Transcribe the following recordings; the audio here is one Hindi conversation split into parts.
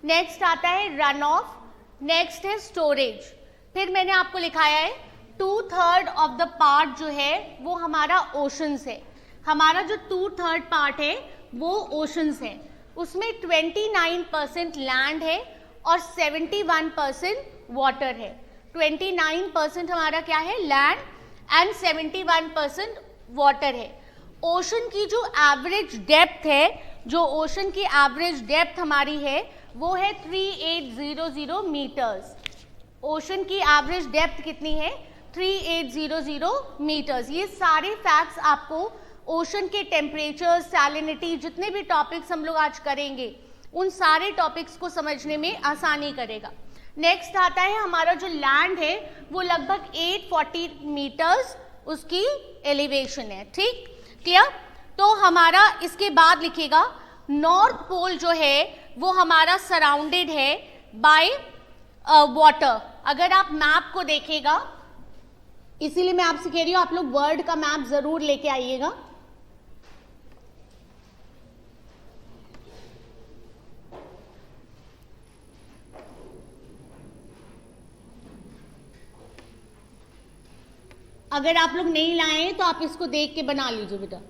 नेक्स्ट आता है रन ऑफ, नेक्स्ट है स्टोरेज। फिर मैंने आपको लिखाया है 2/3 ऑफ द पार्ट जो है वो हमारा ओशंस है। हमारा जो 2/3 पार्ट है वो ओशंस है, उसमें 29% लैंड है और 71% वाटर है। 29% हमारा क्या है, लैंड, एंड 71% वाटर है। ओशन की जो एवरेज डेप्थ है, जो ओशन की एवरेज डेप्थ हमारी है वो है 3800 मीटर्स। ओशन की एवरेज डेप्थ कितनी है, 3800 मीटर्स। ये सारे फैक्ट्स आपको ओशन के टेम्परेचर, सैलिनिटी, जितने भी टॉपिक्स हम लोग आज करेंगे उन सारे टॉपिक्स को समझने में आसानी करेगा। नेक्स्ट आता है हमारा जो लैंड है वो लगभग 840 मीटर्स उसकी एलिवेशन है। ठीक, क्लियर। तो हमारा इसके बाद लिखेगा नॉर्थ पोल जो है वो हमारा सराउंडेड है बाय वाटर। अगर आप मैप को देखेगा, इसीलिए मैं आपसे कह रही हूँ आप लोग वर्ल्ड का मैप जरूर लेके आइएगा। अगर आप लोग नहीं लाए हैं तो आप इसको देख के बना लीजिए बेटा।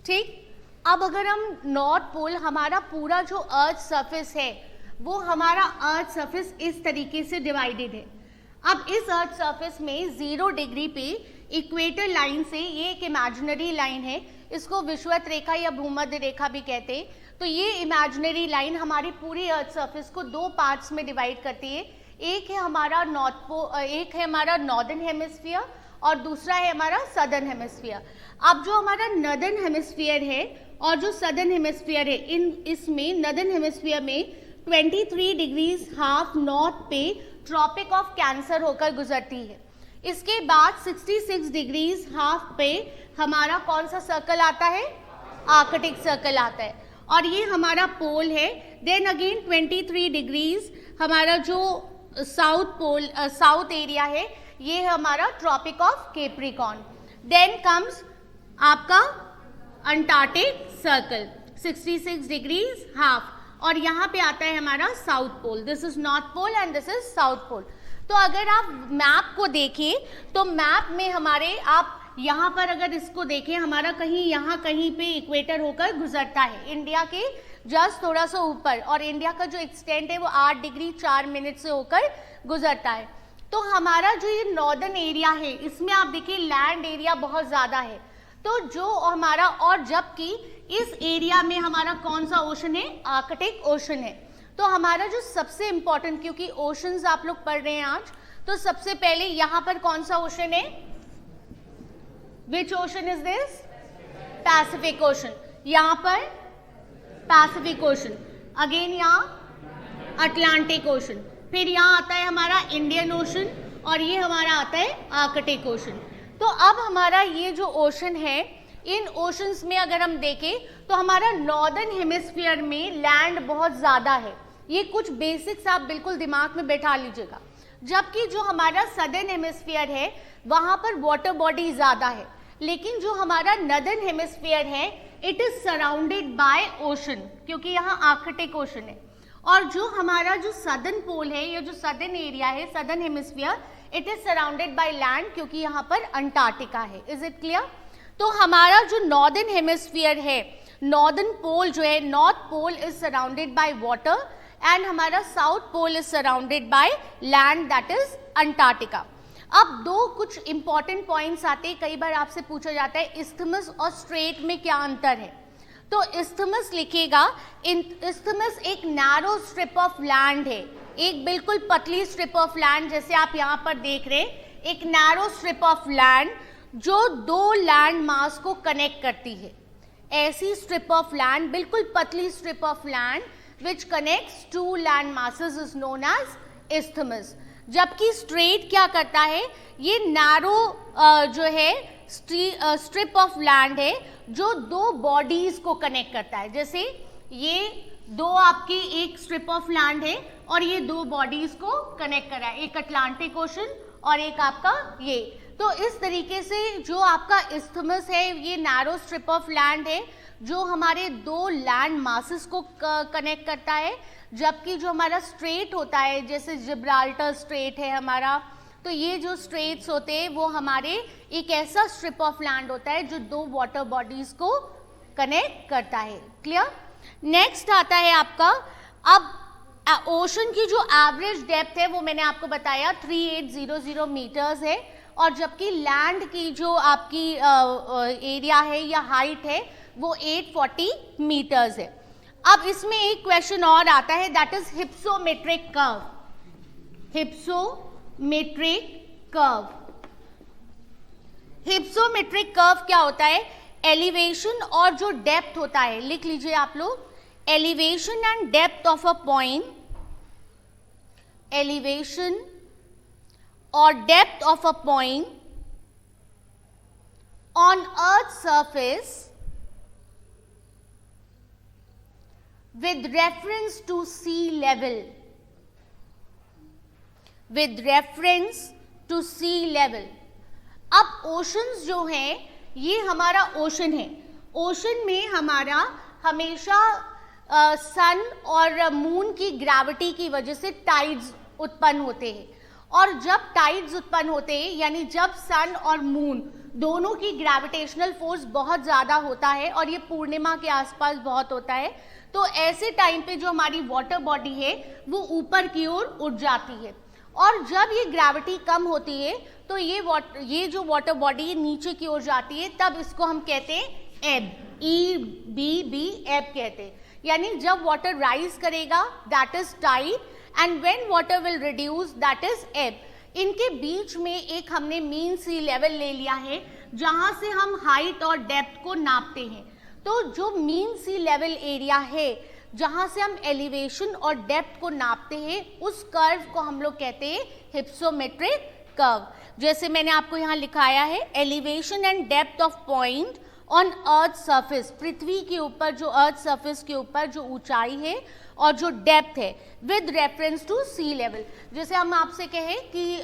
ठीक, अब अगर हम नॉर्थ पोल, हमारा पूरा जो अर्थ सरफेस है वो हमारा अर्थ सरफेस इस तरीके से डिवाइडेड है। अब इस अर्थ सरफेस में 0 डिग्री पे इक्वेटर लाइन से, ये एक इमेजिनरी लाइन है, इसको विषुवत रेखा या भूमध्य रेखा भी कहते हैं। तो ये इमेजिनरी लाइन हमारी पूरी अर्थ सरफेस को 2 पार्ट्स में डिवाइड करती है। एक है हमारा एक है हमारा नॉर्दर्न हेमिस्फीयर और दूसरा है हमारा सदर्न हेमिस्फीयर। अब जो हमारा नॉर्दर्न हेमिस्फीयर है और जो सदर्न हेमिस्फीयर है, इसमें नॉर्दर्न हेमिस्फीयर में 23 डिग्रीज हाफ नॉर्थ पे ट्रॉपिक ऑफ कैंसर होकर गुजरती है। इसके बाद 66 डिग्रीज हाफ पे हमारा कौन सा सर्कल आता है, आर्कटिक सर्कल आता है, और ये हमारा पोल है। देन अगेन 23 डिग्रीज हमारा जो साउथ पोल, साउथ एरिया है, ये है हमारा tropic of Capricorn. Then comes आपका अंटार्कटिक सर्कल 66 डिग्रीज हाफ, और यहाँ पे आता है हमारा south pole. This is north pole and this is south pole. तो अगर आप मैप को देखें तो मैप में हमारे, आप यहाँ पर अगर इसको देखें, हमारा कहीं यहाँ कहीं पे इक्वेटर होकर गुजरता है, इंडिया के जस्ट थोड़ा सा ऊपर, और इंडिया का जो एक्सटेंट है वो 8 डिग्री 4 मिनट से होकर गुजरता है। तो हमारा जो ये नॉर्दर्न एरिया है इसमें आप देखिए लैंड एरिया बहुत ज़्यादा है। तो जो हमारा, और जबकि इस एरिया में हमारा कौन सा ओशन है, आर्कटिक ओशन है। तो हमारा जो सबसे इम्पोर्टेंट, क्योंकि ओशंस आप लोग पढ़ रहे हैं आज, तो सबसे पहले यहाँ पर कौन सा ओशन है, which ocean is this, Pacific Ocean. यहाँ पर पैसिफिक ओशन, अगेन यहाँ अटलांटिक ओशन, फिर यहाँ आता है हमारा इंडियन ओशन, और ये हमारा आता है आर्कटिक ओशन। तो अब हमारा ये जो ओशन है, इन ओशंस में अगर हम देखें तो हमारा नॉर्दर्न हेमिस्फीयर में लैंड बहुत ज़्यादा है। ये कुछ बेसिक्स आप बिल्कुल दिमाग में बैठा लीजिएगा। जबकि जो हमारा सदर्न हेमिस्फीयर है वहाँ पर वाटर बॉडी ज़्यादा है, लेकिन जो हमारा नॉर्दर्न हेमिस्फीयर है it is surrounded by ocean, क्योंकि यहाँ आर्कटिक ओशन है। और जो हमारा जो सदर्न पोल है, ये जो सदर्न एरिया है, southern hemisphere, it is surrounded by land, क्योंकि यहाँ पर अंटार्कटिका है। Is it clear? तो हमारा जो नॉर्दर्न हेमिस्फीयर है, नॉर्दर्न पोल जो है, north pole is surrounded by water and हमारा south pole is surrounded by land, that is Antarctica. अब दो कुछ इंपॉर्टेंट पॉइंट्स आते हैं, कई बार आपसे पूछा जाता है इस्थमस और स्ट्रेट में क्या अंतर है। तो इस्थमस लिखेगा, इस्थमस एक नैरो स्ट्रिप ऑफ लैंड है, एक बिल्कुल पतली स्ट्रिप ऑफ लैंड, जैसे आप यहाँ पर देख रहे हैं, एक नैरो स्ट्रिप ऑफ लैंड जो दो लैंड मास को कनेक्ट करती है। ऐसी स्ट्रिप ऑफ लैंड, बिल्कुल पतली strip of land which connects to land masses is known as isthmus. जबकि स्ट्रेट क्या करता है, ये नैरो जो है स्ट्रिप ऑफ लैंड है जो दो बॉडीज को कनेक्ट करता है। जैसे ये दो आपकी एक स्ट्रिप ऑफ लैंड है और ये दो बॉडीज को कनेक्ट कर रहा है, एक अटलांटिक ओशन और एक आपका ये। तो इस तरीके से जो आपका इस्थमस है ये नैरो स्ट्रिप ऑफ लैंड है जो हमारे दो लैंड मासेस को कनेक्ट करता है। जबकि जो हमारा स्ट्रेट होता है, जैसे जिब्राल्टर स्ट्रेट है हमारा, तो ये जो स्ट्रेट्स होते हैं वो हमारे एक ऐसा स्ट्रिप ऑफ लैंड होता है जो दो वाटर बॉडीज को कनेक्ट करता है। क्लियर? नेक्स्ट आता है आपका, अब ओशन की जो एवरेज डेप्थ है वो मैंने आपको बताया 3800 मीटर्स है, और जबकि लैंड की जो आपकी एरिया है या हाइट है वो 840 मीटर्स है। अब इसमें एक क्वेश्चन और आता है, that is hypsometric curve. Hypsometric curve, hypsometric curve क्या होता है? एलिवेशन और जो डेप्थ होता है, लिख लीजिए आप लोग, elevation and depth of a point, elevation और depth of a point on earth surface with reference to sea level, with reference to sea level। अब ओशंस जो हैं ये हमारा ओशन है, ओशन में हमारा हमेशा सन और मून की ग्रेविटी की वजह से टाइड्स उत्पन्न होते हैं, और जब टाइड्स उत्पन्न होते हैं यानी जब सन और मून दोनों की ग्रेविटेशनल फोर्स बहुत ज़्यादा होता है और ये पूर्णिमा के आसपास बहुत होता है, तो ऐसे टाइम पे जो हमारी वाटर बॉडी है वो ऊपर की ओर उठ जाती है, और जब ये ग्रेविटी कम होती है तो ये जो वाटर बॉडी नीचे की ओर जाती है, तब इसको हम कहते हैं एब, EBB एब कहते हैं। यानी जब वाटर राइज करेगा that is tied, and when water will reduce that is एब। इनके बीच में एक हमने मीन सी लेवल ले लिया है जहां से हम हाइट और डेप्थ को नापते हैं। तो जो मीन सी लेवल एरिया है जहां से हम एलिवेशन और डेप्थ को नापते हैं, उस कर्व को हम लोग कहते हैं हिप्सोमेट्रिक कर्व। जैसे मैंने आपको यहाँ लिखाया है, elevation and depth of point on earth surface, पृथ्वी के ऊपर जो अर्थ सरफेस के ऊपर जो ऊंचाई है और जो डेप्थ है with reference to sea level. जैसे हम आपसे कहें कि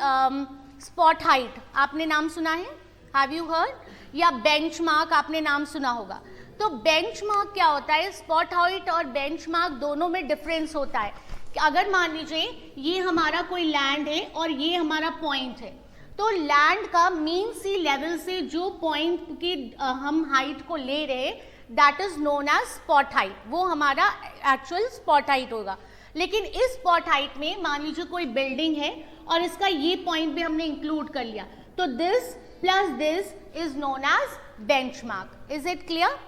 स्पॉट हाइट, आपने नाम सुना है, हैव यू हर्ड, या बेंचमार्क आपने नाम सुना होगा। तो बेंचमार्क क्या होता है? स्पॉट हाइट और बेंचमार्क दोनों में डिफरेंस होता है। अगर मान लीजिए ये हमारा कोई लैंड है और ये हमारा पॉइंट है, तो लैंड का मीन सी लेवल से जो पॉइंट की हम हाइट को ले रहे that is known as spot height, वो हमारा एक्चुअल स्पॉट हाइट होगा। लेकिन इस स्पॉट हाइट में मान लीजिए कोई बिल्डिंग है और इसका ये पॉइंट भी हमने इंक्लूड कर लिया, तो this plus this is known as benchmark. Is it clear?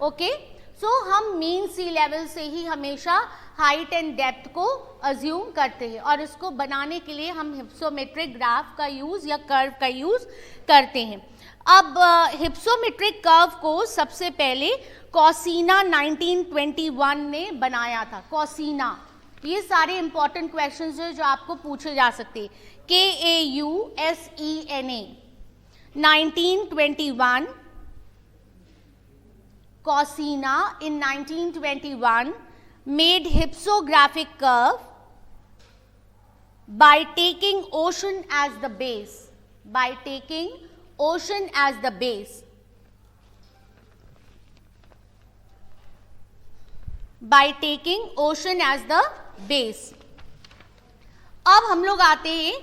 Okay, so हम मीन सी लेवल से ही हमेशा हाइट एंड डेप्थ को अज्यूम करते हैं, और इसको बनाने के लिए हम हिप्सोमेट्रिक ग्राफ का यूज या कर्व का यूज करते हैं। अब हिप्सोमेट्रिक कर्व को सबसे पहले कॉसिना 1921 ने बनाया था। कॉसिना, ये सारे इंपॉर्टेंट क्वेश्चंस हैं जो आपको पूछे जा सकते हैं। KAUSENA 1921, Cosina in 1921 made hypsographic curve by taking ocean as the base, by taking ocean as the base, by taking ocean as the base। अब हम लोग आते हैं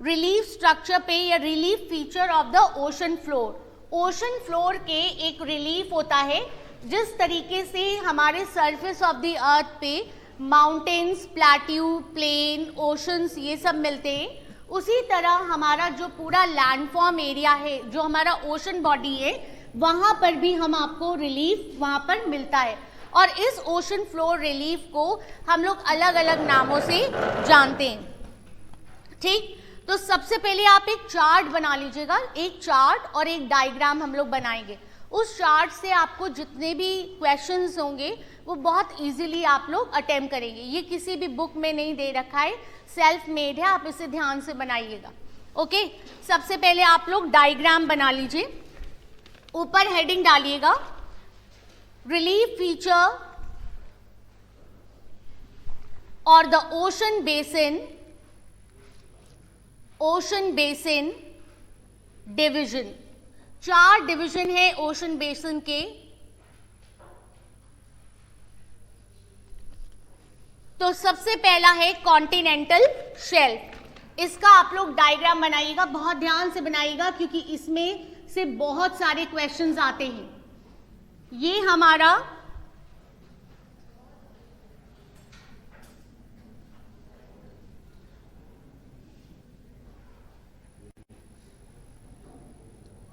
रिलीफ स्ट्रक्चर पे या relief feature of the ocean floor. Ocean floor के एक रिलीफ होता है, जिस तरीके से हमारे सरफेस ऑफ द अर्थ पे माउंटेन्स, प्लेट्यू, प्लेन, ओशंस ये सब मिलते हैं, उसी तरह हमारा जो पूरा लैंडफॉर्म एरिया है, जो हमारा ओशन बॉडी है, वहाँ पर भी हम आपको रिलीफ वहाँ पर मिलता है। और इस ओशन फ्लोर रिलीफ को हम लोग अलग अलग नामों से जानते हैं। ठीक, तो सबसे पहले आप एक चार्ट बना लीजिएगा, एक चार्ट और एक डायग्राम हम लोग बनाएंगे। उस चार्ट से आपको जितने भी क्वेश्चंस होंगे वो बहुत इजीली आप लोग अटेम्प्ट करेंगे। ये किसी भी बुक में नहीं दे रखा है, सेल्फ मेड है, आप इसे ध्यान से बनाइएगा। ओके, सबसे पहले आप लोग डायग्राम बना लीजिए। ऊपर हेडिंग डालिएगा रिलीफ फीचर और the ocean basin division. 4 division है ओशन बेसिन के। तो सबसे पहला है कॉन्टिनेंटल शेल्फ। इसका आप लोग डायग्राम बनाइएगा, बहुत ध्यान से बनाइएगा क्योंकि इसमें से बहुत सारे क्वेश्चंस आते हैं। ये हमारा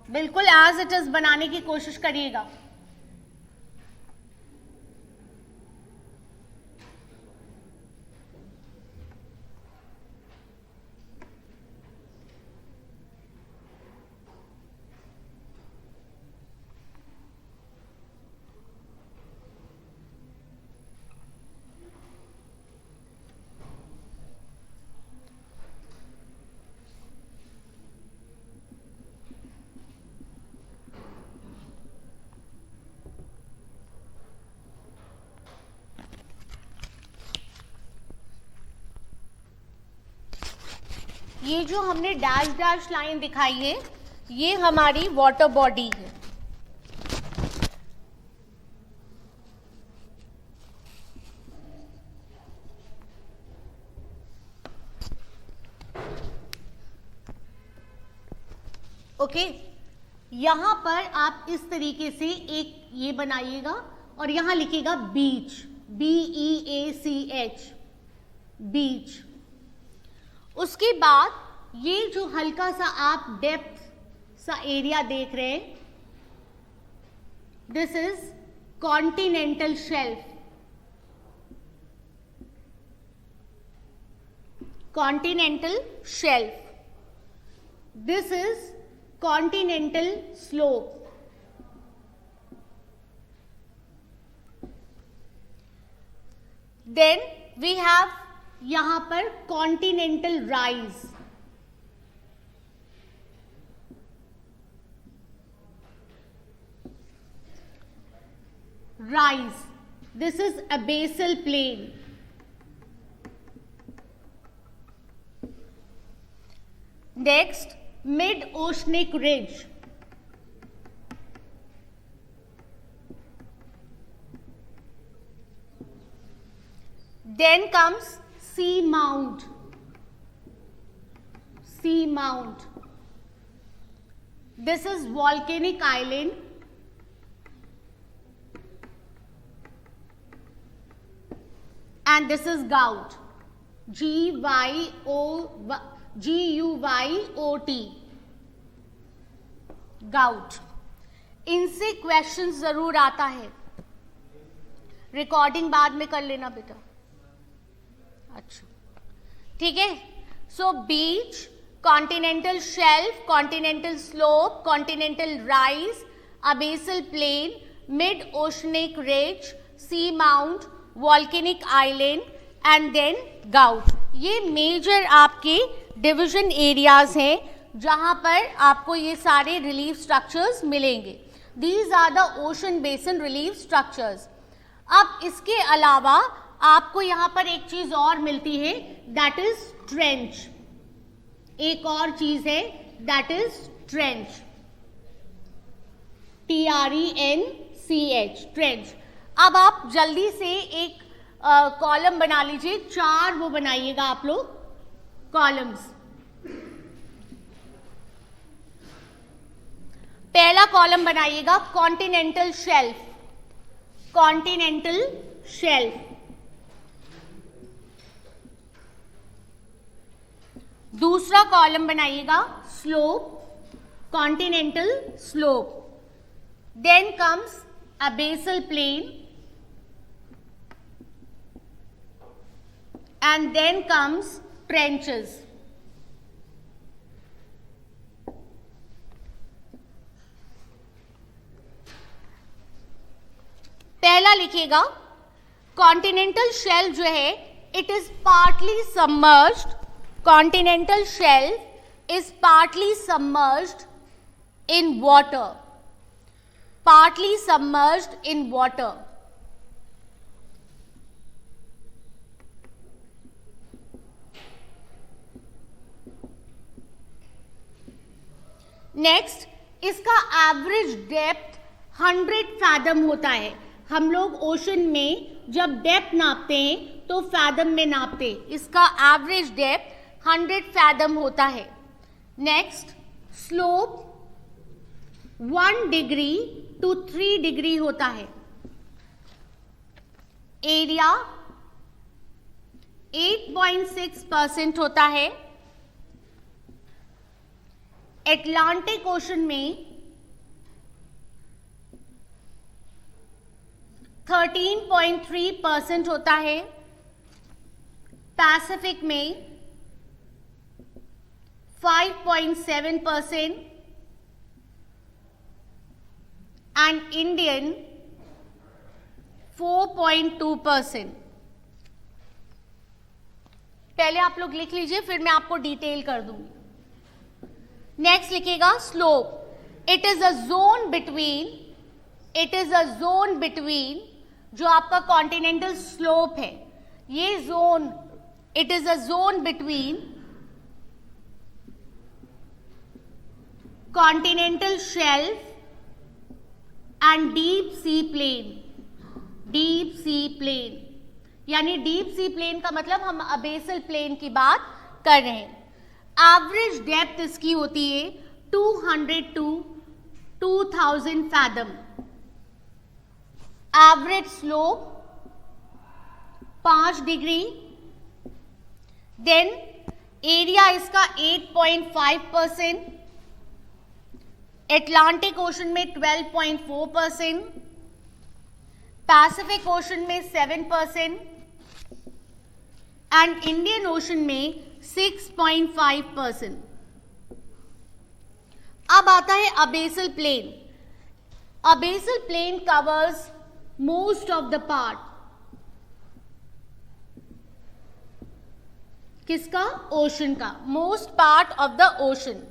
बिल्कुल एज इट इज बनाने की कोशिश करिएगा। ये जो हमने डैश डैश लाइन दिखाई है, ये हमारी वाटर बॉडी है। ओके, यहां पर आप इस तरीके से एक ये बनाइएगा और यहां लिखिएगा बीच, BEACH, बीच। उसके बाद ये जो हल्का सा आप डेप्थ सा एरिया देख रहे हैं, this is continental shelf. Continental shelf, this is continental slope. Then we have यहां पर continental rise. This is a basal plain. Next mid oceanic ridge. Then comes sea mount. This is volcanic island. And this is gout. GUYOT. gout. इनसे क्वेश्चन जरूर आता है। रिकॉर्डिंग बाद में कर लेना बेटा। अच्छा, ठीक है। So beach, continental shelf, continental slope, continental rise, abyssal plain, mid oceanic ridge, seamount, volcanic island and then guyot. ये मेजर आपके डिवीजन एरियाज हैं जहां पर आपको ये सारे रिलीफ स्ट्रक्चर्स मिलेंगे। These are the ocean basin relief structures. अब इसके अलावा आपको यहां पर एक चीज और मिलती है, दैट इज ट्रेंच। एक और चीज है, that is trench, TRENCH, trench. अब आप जल्दी से एक कॉलम बना लीजिए, 4 वो बनाइएगा आप लोग कॉलम्स। पहला कॉलम बनाइएगा कॉन्टिनेंटल शेल्फ, कॉन्टिनेंटल शेल्फ। दूसरा कॉलम बनाइएगा slope, continental slope. Then comes a basal plain and then comes trenches. पहला लिखिएगा, कॉन्टिनेंटल शेल्फ जो है it is partly submerged, continental shelf is partly submerged in water, partly submerged in water. Next, इसका एवरेज डेप्थ 100 फैदम होता है. हम लोग ओशन में जब डेप्थ नापते हैं तो फैदम में नापते हैं. इसका एवरेज डेप्थ 100 फैदम होता है. Next, slope 1 degree to 3 degree होता है. एरिया 8.6% होता है. एटलांटिक ओशन में 13.3% होता है. पैसिफिक में 5.7% एंड इंडियन 4.2%. पहले आप लोग लिख लीजिए, फिर मैं आपको डिटेल कर दूंगी. नेक्स्ट लिखिएगा, slope it is a zone between, it is a zone between, जो आपका कॉन्टिनेंटल स्लोप है ये zone, it is a zone between continental shelf and deep sea plain. Deep sea plain यानी डीप सी प्लेन का मतलब हम अबेसल प्लेन की बात कर रहे हैं. एवरेज डेप्थ इसकी होती है 200 to 2000 fathom. Average slope 5 degree. Then area इसका 8.5%, एटलांटिक ओशन में 12.4%, पैसिफिक ओशन में 7% एंड इंडियन ओशन में 6.5%. अब आता है abyssal plain. Abyssal plain covers most of the part. किसका? ओशन का. Most part of the ocean.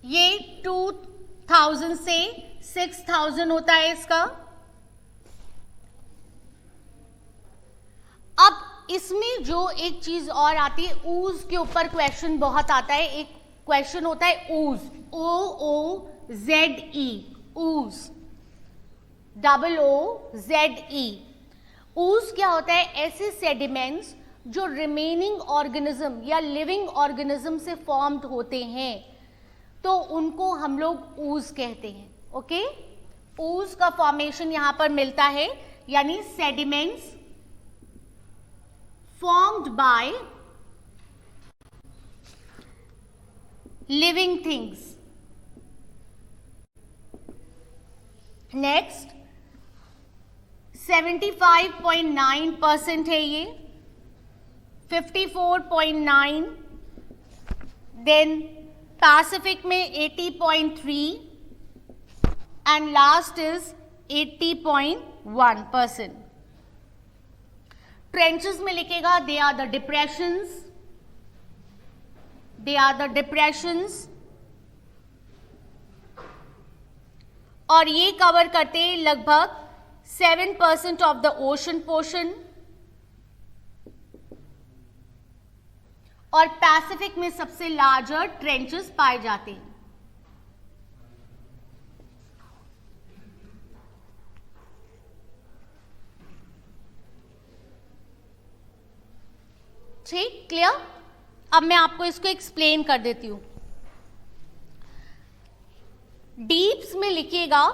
ये 2000 से 6000 होता है इसका. अब इसमें जो एक चीज और आती है, ऊज के ऊपर क्वेश्चन बहुत आता है. एक क्वेश्चन होता है ऊज, OOZE, ऊज, OOZE. ऊज क्या होता है? ऐसे सेडिमेंट्स जो रिमेनिंग ऑर्गेनिज्म या लिविंग ऑर्गेनिज्म से फॉर्म्ड होते हैं, तो उनको हम लोग ऊज कहते हैं. ओके, ऊज का फॉर्मेशन यहां पर मिलता है, यानी sediments formed by living things. Next, 75.9% है ये, 54.9, then Pacific में 80.3 and last is 80.1%. ट्रेंचेस में लिखेगा, they are the depressions, they are the depressions, और ये कवर करते हैं लगभग 7% ऑफ द ओशन पोर्शन. और पैसिफिक में सबसे लार्जर ट्रेंचेस पाए जाते हैं. ठीक, क्लियर? अब मैं आपको इसको एक्सप्लेन कर देती हूं. डीप्स में लिखिएगा,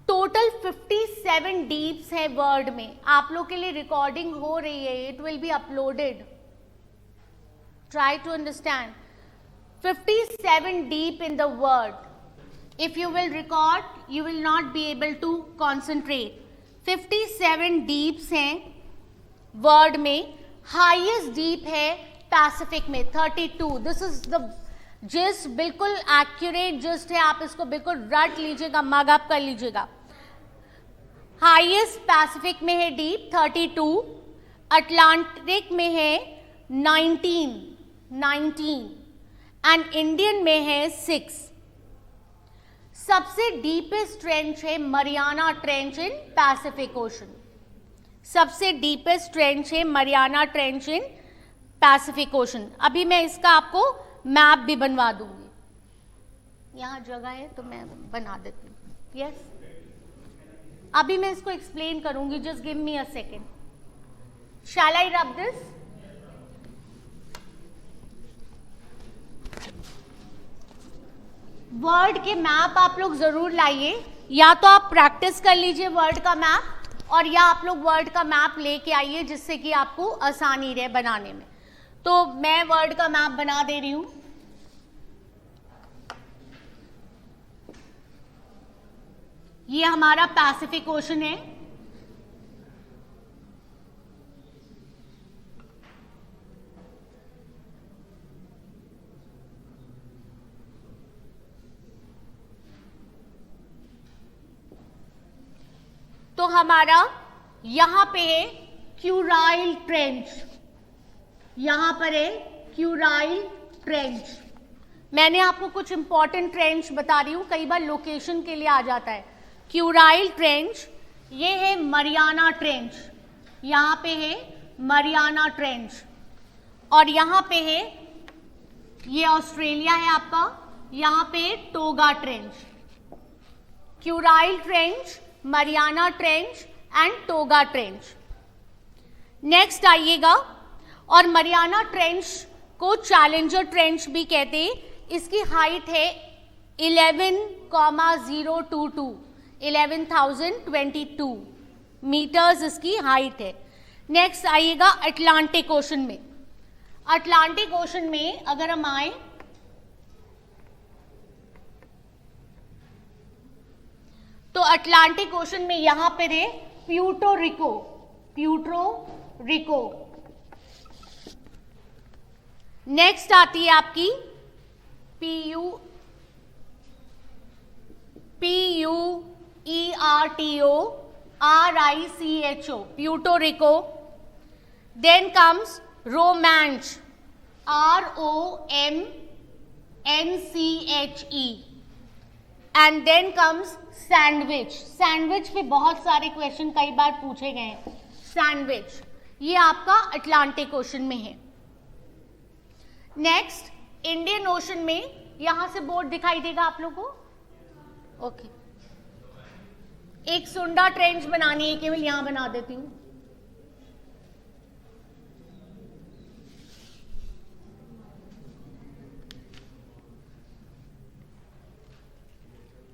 टोटल 57 डीप्स है वर्ड में. आप लोग के लिए रिकॉर्डिंग हो रही है, it will be uploaded. Try to understand. 57 deep in the word. If you will record, you will not be able to concentrate. 57 deeps हैं वर्ड में. हाईएस्ट डीप है पैसिफिक में 32. दिस इज द जिस्ट, बिल्कुल एक्यूरेट जिस्ट है. आप इसको बिल्कुल रट लीजिएगा, मग अप कर लीजिएगा. हाईएस्ट पैसिफिक में है डीप 32, अटलांटिक में है 19 एंड इंडियन में है 6। सबसे डीपेस्ट ट्रेंच है Mariana trench in Pacific ocean. सबसे डीपेस्ट ट्रेंच है Mariana trench in Pacific ocean. अभी मैं इसका आपको मैप भी बनवा दूंगी, यहाँ जगह है तो मैं बना देती हूँ। यस, अभी मैं इसको एक्सप्लेन करूंगी, just give me a second. Shall I rub this? Word के मैप आप लोग जरूर लाइए, या तो आप प्रैक्टिस कर लीजिए वर्ड का मैप, और या आप लोग वर्ड का मैप लेके आइए जिससे कि आपको आसानी रहे बनाने में। तो मैं वर्ड का मैप बना दे रही हूं। ये हमारा पैसिफिक ओशन है, तो हमारा यहां पे है क्यूराइल ट्रेंच, यहां पर है क्यूराइल ट्रेंच। मैंने आपको कुछ इंपॉर्टेंट ट्रेंच बता रही हूं, कई बार लोकेशन के लिए आ जाता है। क्यूराइल ट्रेंच, ये है मरियाना ट्रेंच, यहां पे है मरियाना ट्रेंच, और यहां पे है, ये ऑस्ट्रेलिया है आपका, यहां पे Tonga trench. Kuril trench, Mariana trench and Tonga trench. Next आइएगा, और मरियाना ट्रेंच को चैलेंजर ट्रेंच भी कहते हैं। इसकी हाइट है 11,022 मीटर्स इसकी हाइट है। नेक्स्ट आइएगा अटलांटिक ओशन में। अटलांटिक ओशन में अगर हम आए तो अटलांटिक ओशन में यहां पर है प्यूर्टो रिको। नेक्स्ट आती है आपकी PUERTO Puerto Rico. Then comes Romanche ROMNCHE and then comes sandwich. Sandwich पे बहुत सारे क्वेश्चन कई बार पूछे गए हैं। सैंडविच ये आपका अटलांटिक ओशन में है। नेक्स्ट इंडियन ओशन में, यहां से बोर्ड दिखाई देगा आप लोगों को, ओके। एक सुंडा ट्रेंच बनानी है, केवल यहां बना देती हूं।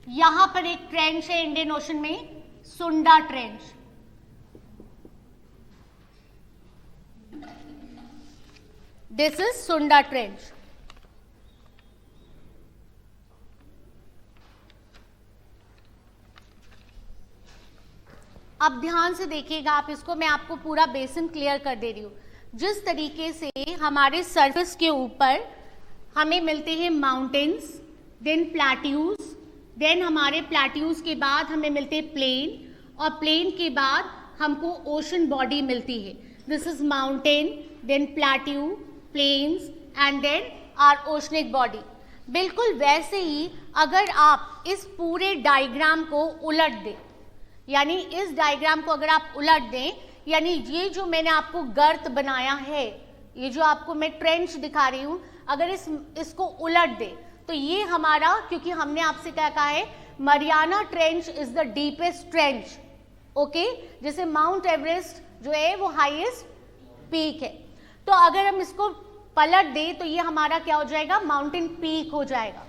यहां पर एक ट्रेंच है इंडियन ओशन में, सुंडा ट्रेंच। दिस इज सुंडा ट्रेंच। अब ध्यान से देखिएगा आप इसको, मैं आपको पूरा बेसिन क्लियर कर दे रही हूं। जिस तरीके से हमारे सरफेस के ऊपर हमें मिलते हैं माउंटेन्स, देन प्लेट्यूज, देन हमारे प्लेट्यूज के बाद हमें मिलते हैं प्लेन, और प्लेन के बाद हमको ओशन बॉडी मिलती है। This is mountain, then plateau, plains and then are oceanic body. बिल्कुल वैसे ही अगर आप इस पूरे डायग्राम को उलट दें, यानी इस डायग्राम को अगर आप उलट दें, यानी ये जो मैंने आपको गर्त बनाया है, ये जो आपको मैं ट्रेंच दिखा रही हूं, अगर इसको उलट दें तो ये हमारा, क्योंकि हमने आपसे क्या कहा है, Mariana trench is the deepest trench, okay. जैसे माउंट एवरेस्ट जो है वो हाईएस्ट पीक है, तो अगर हम इसको पलट दें तो ये हमारा क्या हो जाएगा, माउंटेन पीक हो जाएगा,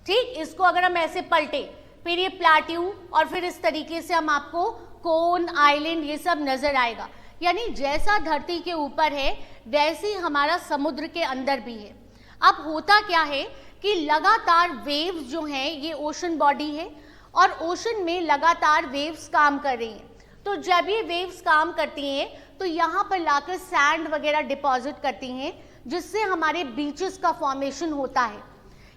ठीक। इसको अगर हम ऐसे पलटे, फिर ये प्लेट्यू, और फिर इस तरीके से हम आपको कोन, आइलैंड, ये सब नजर आएगा। यानी जैसा धरती के ऊपर है वैसे ही हमारा समुद्र के अंदर भी है। अब होता क्या है कि लगातार वेव्स जो हैं, ये ओशन बॉडी है और ओशन में लगातार वेव्स काम कर रही हैं। तो जब ये वेव्स काम करती हैं तो यहाँ पर लाकर सैंड वगैरह डिपॉजिट करती हैं, जिससे हमारे बीचेस का फॉर्मेशन होता है।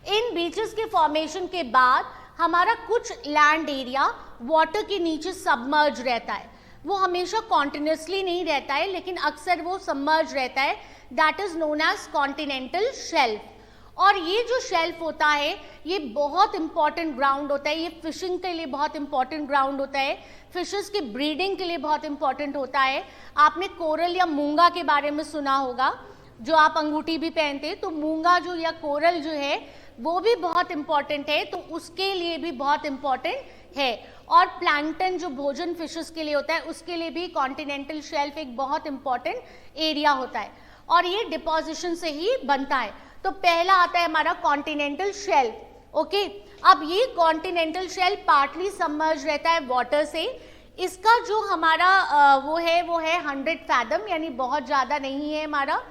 इन बीचेस के फॉर्मेशन के बाद हमारा कुछ लैंड एरिया वाटर के नीचे सबमर्ज रहता है, वो हमेशा कॉन्टिन्यूसली नहीं रहता है, लेकिन अक्सर वो सबमर्ज रहता है, that is known as continental shelf. और ये जो शेल्फ होता है ये बहुत इंपॉर्टेंट ग्राउंड होता है, ये फिशिंग के लिए बहुत इंपॉर्टेंट ग्राउंड होता है, फिशेस की ब्रीडिंग के लिए बहुत इंपॉर्टेंट होता है। आपने कोरल या मूंगा के बारे में सुना होगा, जो आप अंगूठी भी पहनते हैं, तो मूंगा जो या कोरल जो है वो भी बहुत इंपॉर्टेंट है, तो उसके लिए भी बहुत इंपॉर्टेंट है। और प्लैंकटन जो भोजन फिशेस के लिए होता है उसके लिए भी कॉन्टिनेंटल शेल्फ एक बहुत इंपॉर्टेंट एरिया होता है, और ये डिपोजिशन से ही बनता है। तो पहला आता है हमारा कॉन्टिनेंटल शेल्फ। ओके, अब ये कॉन्टिनेंटल शेल्फ पार्टली सबमर्ज रहता है वाटर से। इसका जो हमारा वो है 100 फैथम, यानी बहुत ज़्यादा नहीं है हमारा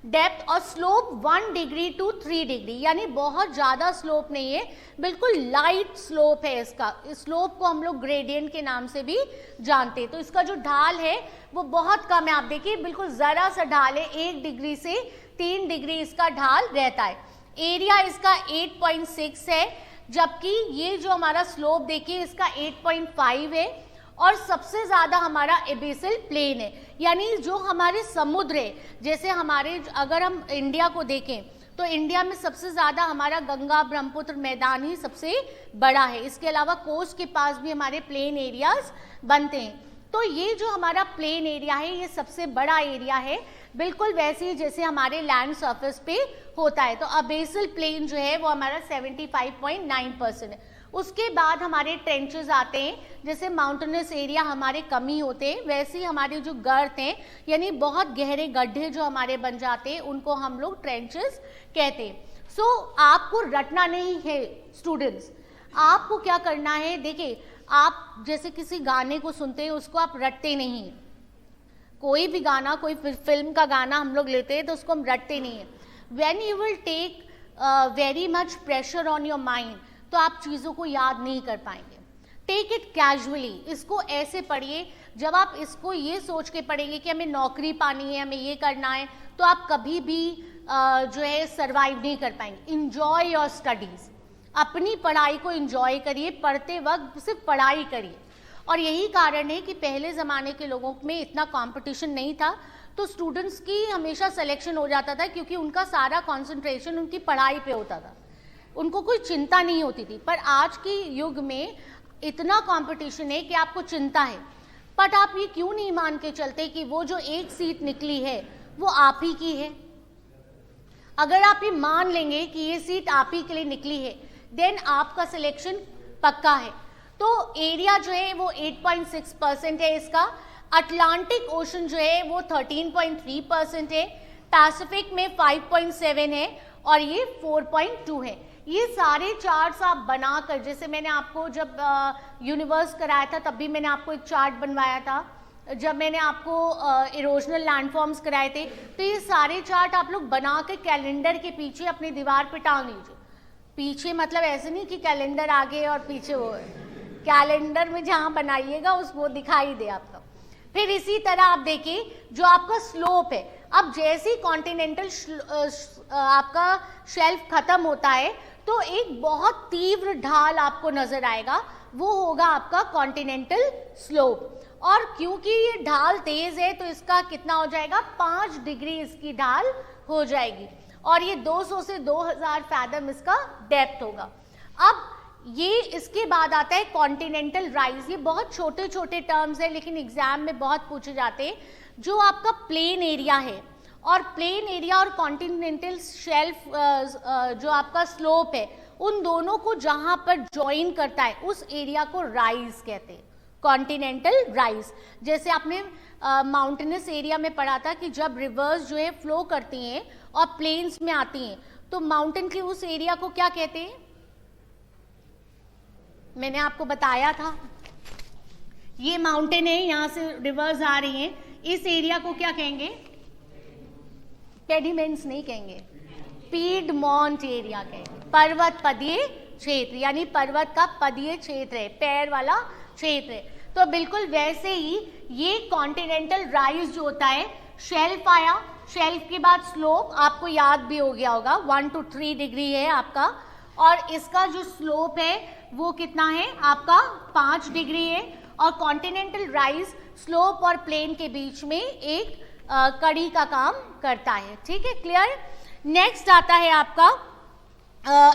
डेप्थ, और स्लोप 1 डिग्री टू 3 डिग्री, यानी बहुत ज़्यादा स्लोप नहीं है, बिल्कुल लाइट स्लोप है इसका। इस स्लोप को हम लोग ग्रेडियंट के नाम से भी जानते हैं। तो इसका जो ढाल है वो बहुत कम है, आप देखिए बिल्कुल ज़रा सा ढाल है, 1 डिग्री से 3 डिग्री इसका ढाल रहता है। एरिया इसका 8.6 है, जबकि ये जो हमारा स्लोप देखिए इसका 8.5 है, और सबसे ज़्यादा हमारा एबेसिल प्लेन है, यानी जो हमारे समुद्र है, जैसे हमारे अगर हम इंडिया को देखें तो इंडिया में सबसे ज़्यादा हमारा गंगा ब्रह्मपुत्र मैदान ही सबसे बड़ा है, इसके अलावा कोस्ट के पास भी हमारे प्लेन एरियाज बनते हैं। तो ये जो हमारा प्लेन एरिया है ये सबसे बड़ा एरिया है, बिल्कुल वैसे ही जैसे हमारे लैंड सरफेस पे होता है। तो अबेसिल प्लेन जो है वो हमारा 75.9% है। उसके बाद हमारे ट्रेंचेस आते हैं, जैसे माउंटेनस एरिया हमारे कम ही होते हैं, वैसे ही हमारे जो गर्त हैं यानी बहुत गहरे गड्ढे जो हमारे बन जाते हैं उनको हम लोग ट्रेंचेस कहते हैं। सो आपको रटना नहीं है स्टूडेंट्स, आपको क्या करना है, देखिए आप जैसे किसी गाने को सुनते हैं उसको आप रटते नहीं, कोई भी गाना, कोई फिल्म का गाना हम लोग लेते हैं तो उसको हम रटते नहीं है। When you will take very much pressure on your mind, तो आप चीज़ों को याद नहीं कर पाएंगे। टेक इट कैजुअली, इसको ऐसे पढ़िए, जब आप इसको ये सोच के पढ़ेंगे कि हमें नौकरी पानी है, हमें ये करना है, तो आप कभी भी जो है सर्वाइव नहीं कर पाएंगे। इंजॉय योर स्टडीज़, अपनी पढ़ाई को इंजॉय करिए, पढ़ते वक्त सिर्फ पढ़ाई करिए। और यही कारण है कि पहले ज़माने के लोगों में इतना कंपटीशन नहीं था, तो स्टूडेंट्स की हमेशा सिलेक्शन हो जाता था, क्योंकि उनका सारा कंसंट्रेशन उनकी पढ़ाई पे होता था, उनको कोई चिंता नहीं होती थी। पर आज के युग में इतना कंपटीशन है कि आपको चिंता है, बट आप ये क्यों नहीं मान के चलते कि वो जो एक सीट निकली है वो आप ही की है। अगर आप ये मान लेंगे कि ये सीट आप ही के लिए निकली है, देन आपका सिलेक्शन पक्का है। तो एरिया जो है वो 8.6% है इसका। अटलांटिक ओशन जो है वो 13.3% है, पैसिफिक में 5.7 है, और ये 4.2 है। ये सारे चार्ट्स आप बनाकर, जैसे मैंने आपको जब यूनिवर्स कराया था तब भी मैंने आपको एक चार्ट बनवाया था, जब मैंने आपको इरोजनल लैंडफॉर्म्स कराए थे, तो ये सारे चार्ट आप लोग बना के कैलेंडर के पीछे अपनी दीवार पे टांग लीजिए। पीछे मतलब ऐसे नहीं कि कैलेंडर आगे और पीछे वो है, कैलेंडर में जहाँ बनाइएगा उस वो दिखाई दे आपको। फिर इसी तरह आप देखिए जो आपका स्लोप है, अब जैसे कॉन्टिनेंटल आपका शेल्फ खत्म होता है तो एक बहुत तीव्र ढाल आपको नजर आएगा, वो होगा आपका कॉन्टिनेंटल स्लोप। और क्योंकि ये ढाल तेज है तो इसका कितना हो जाएगा, 5 डिग्री इसकी ढाल हो जाएगी, और ये 200 से 2000 फैथम इसका डेप्थ होगा। अब ये इसके बाद आता है कॉन्टिनेंटल राइज। ये बहुत छोटे छोटे टर्म्स है लेकिन एग्जाम में बहुत पूछे जाते हैं। जो आपका प्लेन एरिया है, और प्लेन एरिया और कॉन्टिनेंटल शेल्फ जो आपका स्लोप है, उन दोनों को जहां पर ज्वाइन करता है उस एरिया को राइज कहते हैं, कॉन्टिनेंटल राइज। जैसे आपने माउंटेनस एरिया में पढ़ा था कि जब रिवर्स जो है फ्लो करती हैं और प्लेन्स में आती हैं तो माउंटेन के उस एरिया को क्या कहते हैं, मैंने आपको बताया था। ये माउंटेन है, यहाँ से रिवर्स आ रही हैं, इस एरिया को क्या कहेंगे, पेडिमेंट्स नहीं कहेंगे, पीडमॉन्ट एरिया कहेंगे, पर्वत पदीय क्षेत्र, यानी पर्वत का पदीय क्षेत्र है, पैर वाला क्षेत्र है। तो बिल्कुल वैसे ही ये कॉन्टिनेंटल राइज जो होता है, शेल्फ आया, शेल्फ के बाद स्लोप आपको याद भी हो गया होगा, 1 to 3 डिग्री है आपका, और इसका जो स्लोप है वो कितना है आपका 5 डिग्री है, और कॉन्टिनेंटल राइज स्लोप और प्लेन के बीच में एक कड़ी का काम करता है। ठीक है, क्लियर। नेक्स्ट आता है आपका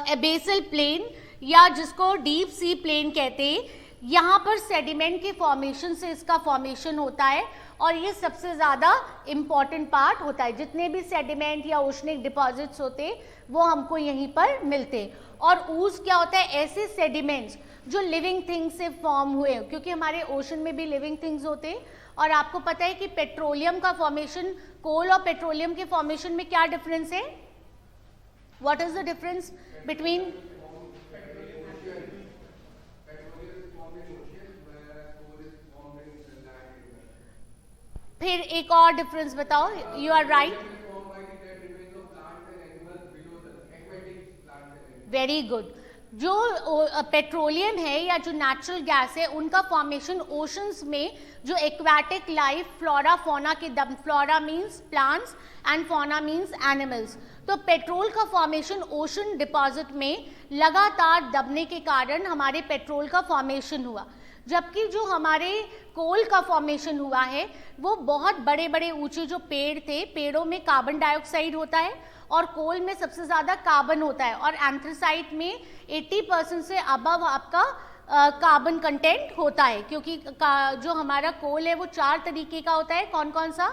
एबेसल प्लेन, या जिसको डीप सी प्लेन कहते हैं। यहाँ पर सेडिमेंट के फॉर्मेशन से इसका फॉर्मेशन होता है, और ये सबसे ज़्यादा इम्पॉर्टेंट पार्ट होता है। जितने भी सेडिमेंट या ओशनिक डिपॉजिट्स होते वो हमको यहीं पर मिलते। और ऊज क्या होता है, ऐसे सेडिमेंट्स जो लिविंग थिंग्स से फॉर्म हुए, क्योंकि हमारे ओशन में भी लिविंग थिंग्स होते हैं। और आपको पता है कि पेट्रोलियम का फॉर्मेशन, कोल और पेट्रोलियम के फॉर्मेशन में क्या डिफरेंस है? What is the difference between? फिर एक और डिफरेंस बताओ। You are right, very good. जो पेट्रोलियम है या जो नेचुरल गैस है, उनका फॉर्मेशन ओशंस में जो एक्वाटिक लाइफ, फ्लोरा फौना के दम, flora means plants and fauna means animals, तो पेट्रोल का फॉर्मेशन ओशन डिपॉजिट में लगातार दबने के कारण हमारे पेट्रोल का फॉर्मेशन हुआ। जबकि जो हमारे कोल का फॉर्मेशन हुआ है वो बहुत बड़े बड़े ऊंचे जो पेड़ थे, पेड़ों में कार्बन डाइऑक्साइड होता है और कोल में सबसे ज़्यादा कार्बन होता है, और एंथ्रेसाइट में 80% से अबव आपका कार्बन कंटेंट होता है। क्योंकि जो हमारा कोल है वो 4 तरीके का होता है। कौन कौन सा?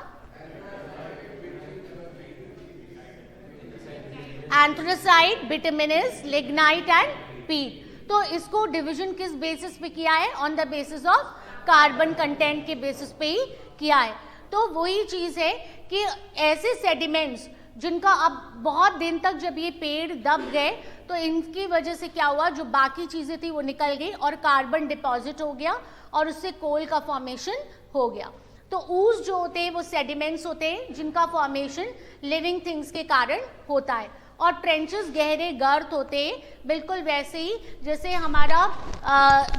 एंथ्रेसाइट, बिटुमिनस, लिग्नाइट एंड पीट। तो इसको डिवीजन किस बेसिस पे किया है? On the basis of carbon content के बेसिस पे ही किया है। तो वही चीज़ है कि ऐसे सेडिमेंट्स जिनका अब बहुत दिन तक जब ये पेड़ दब गए तो इनकी वजह से क्या हुआ, जो बाकी चीज़ें थी वो निकल गई और कार्बन डिपॉजिट हो गया और उससे कोल का फॉर्मेशन हो गया। तो ऊज जो होते हैं वो सेडिमेंट्स होते हैं जिनका फॉर्मेशन लिविंग थिंग्स के कारण होता है। और ट्रेंचेस गहरे गर्त होते हैं, बिल्कुल वैसे ही जैसे हमारा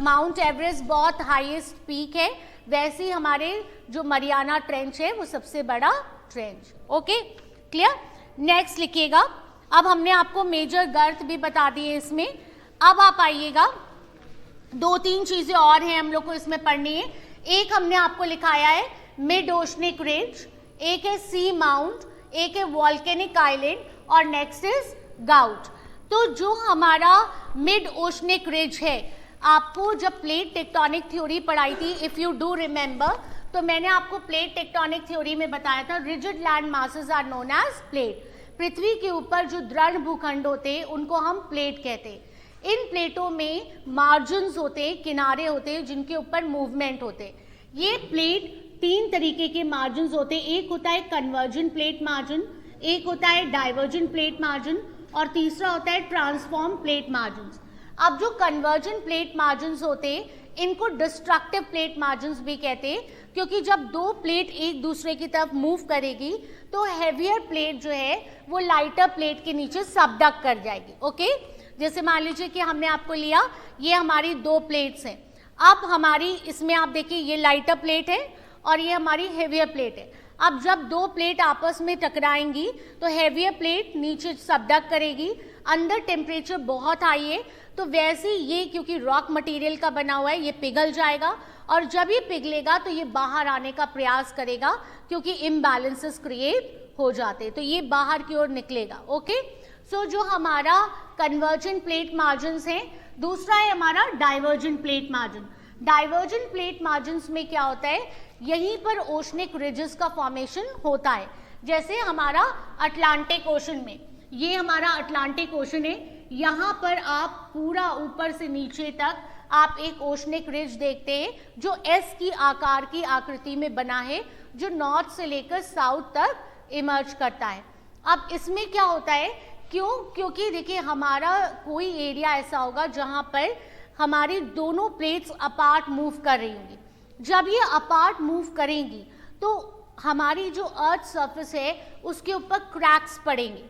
माउंट एवरेस्ट बहुत हाईएस्ट पीक है, वैसे ही हमारे जो मरियाना ट्रेंच है वो सबसे बड़ा ट्रेंच। Okay, clear. नेक्स्ट लिखिएगा। अब हमने आपको मेजर गर्त भी बता दिए इसमें। अब आप आइएगा, 2-3 चीज़ें और हैं हम लोग को इसमें पढ़नी है। एक हमने आपको लिखाया है मिड ओशनिक रिज, एक है सी माउंट, एक है वॉल्केनिक आइलैंड, और नेक्स्ट इज गाउट। तो जो हमारा मिड ओशनिक रिज है, आपको जब प्लेट टेक्टोनिक थ्योरी पढ़ाई थी, इफ यू डू रिमेंबर, तो मैंने आपको प्लेट टेक्टोनिक थ्योरी में बताया था rigid land masses are known as plate. पृथ्वी के ऊपर जो दृढ़ भूखंड होते हैं उनको हम प्लेट कहते हैं। इन प्लेटों में मार्जिन्स होते हैं, किनारे होते हैं जिनके ऊपर मूवमेंट होते हैं। ये प्लेट 3 तरीके के मार्जिन्स होते हैं। एक होता है कन्वर्जेंट प्लेट मार्जिन, एक होता है डाइवर्जेंट प्लेट मार्जिन, और तीसरा होता है ट्रांसफॉर्म प्लेट मार्जिन। अब जो कन्वर्जेंट प्लेट मार्जिन होते हैं इनको डिस्ट्रक्टिव प्लेट मार्जिन भी कहते हैं, क्योंकि जब 2 प्लेट एक दूसरे की तरफ मूव करेगी तो हैवियर प्लेट जो है वो लाइटर प्लेट के नीचे सबडक कर जाएगी। ओके, जैसे मान लीजिए कि हमने आपको लिया, ये हमारी 2 प्लेट्स हैं। अब हमारी इसमें आप देखिए ये लाइटर प्लेट है और ये हमारी हैवियर प्लेट है। अब जब 2 प्लेट आपस में टकराएंगी तो हैवियर प्लेट नीचे सबडक करेगी, अंदर टेम्परेचर बहुत हाई है, तो वैसे ही ये क्योंकि रॉक मटेरियल का बना हुआ है ये पिघल जाएगा, और जब ये पिघलेगा तो ये बाहर आने का प्रयास करेगा क्योंकि इम्बैलेंसेस क्रिएट हो जाते हैं, तो ये बाहर की ओर निकलेगा। ओके, सो जो हमारा कन्वर्जेंट प्लेट मार्जिन है, दूसरा है हमारा divergent plate margin. Divergent plate margin में क्या होता है, यहीं पर ओशनिक रिजेस का फॉर्मेशन होता है। जैसे हमारा अटलांटिक ओशन में, ये हमारा अटलांटिक ओशन है, यहाँ पर आप पूरा ऊपर से नीचे तक आप एक ओशनिक रिज देखते हैं जो एस की आकार की आकृति में बना है, जो नॉर्थ से लेकर साउथ तक इमर्ज करता है। अब इसमें क्या होता है, क्योंकि देखिए हमारा कोई एरिया ऐसा होगा जहाँ पर हमारी दोनों प्लेट्स अपार्ट मूव कर रही होंगी। जब ये अपार्ट मूव करेंगी तो हमारी जो अर्थ सरफेस है उसके ऊपर क्रैक्स पड़ेंगे।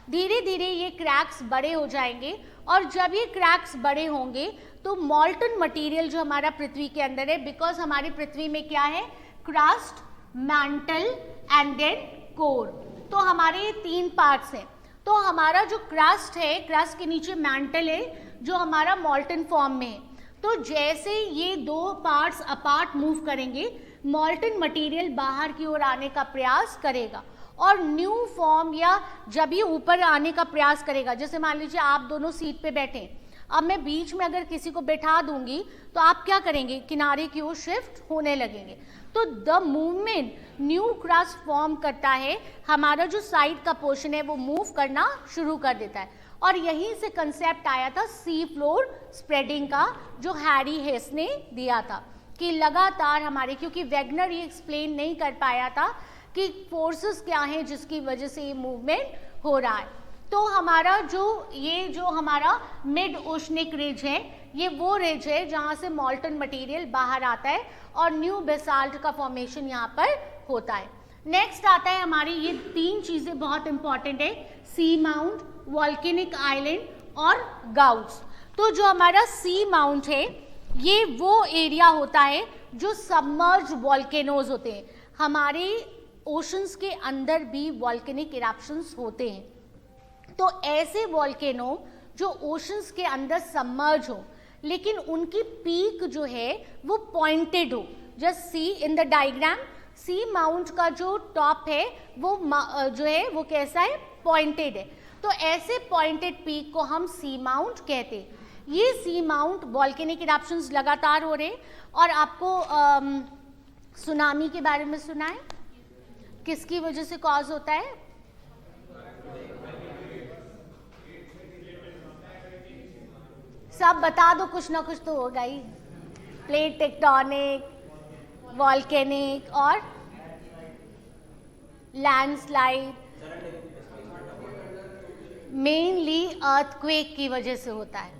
धीरे धीरे ये क्रैक्स बड़े हो जाएंगे, और जब ये क्रैक्स बड़े होंगे तो मॉल्टन मटेरियल जो हमारा पृथ्वी के अंदर है, बिकॉज हमारी पृथ्वी में क्या है, crust, mantle and then core, तो हमारे 3 पार्ट्स हैं। तो हमारा जो क्रस्ट है, क्रस्ट के नीचे मैंटल है जो हमारा मॉल्टन फॉर्म में है। तो जैसे ये दो पार्ट्स अपार्ट मूव करेंगे, मॉल्टन मटेरियल बाहर की ओर आने का प्रयास करेगा और न्यू फॉर्म या जब ये ऊपर आने का प्रयास करेगा, जैसे मान लीजिए आप दोनों सीट पे बैठे, अब मैं बीच में अगर किसी को बैठा दूंगी तो आप क्या करेंगे, किनारे की ओर शिफ्ट होने लगेंगे। तो the movement new crust form करता है, हमारा जो साइड का पोर्शन है वो मूव करना शुरू कर देता है। और यहीं से कंसेप्ट आया था सी फ्लोर स्प्रेडिंग का, जो हैरी हेस ने दिया था कि लगातार हमारे, क्योंकि वेगनर ये एक्सप्लेन नहीं कर पाया था कि फोर्सेस क्या हैं जिसकी वजह से ये मूवमेंट हो रहा है। तो हमारा जो हमारा मिड ओशनिक रिज है, ये वो रिज है जहाँ से मॉल्टन मटेरियल बाहर आता है और न्यू बेसाल्ट का फॉर्मेशन यहाँ पर होता है। नेक्स्ट आता है हमारी, ये तीन चीज़ें बहुत इंपॉर्टेंट है, सी माउंट, वॉल्केनिक आइलैंड और गाउट्स। तो जो हमारा सी माउंट है, ये वो एरिया होता है जो सबमर्ज वॉल्केनोज होते हैं। हमारे ओशंस के अंदर भी वॉल्केनिक इरप्शंस होते हैं। तो ऐसे वॉल्केनो जो ओशंस के अंदर सबमर्ज हो, लेकिन उनकी पीक जो है वो पॉइंटेड हो। Just see in the diagram, seamount का जो टॉप है वो जो है वो कैसा है, पॉइंटेड है। तो ऐसे पॉइंटेड पीक को हम सी माउंट कहते हैं। ये सी माउंट वॉल्केनिक इरप्शंस लगातार हो रहे हैं। और आपको सुनामी के बारे में सुना है, किसकी वजह से कॉज होता है, सब बता दो, कुछ ना कुछ तो होगा ही। प्लेट टेक्टोनिक, वॉल्केनिक और लैंडस्लाइड, मेनली अर्थक्वेक की वजह से होता है।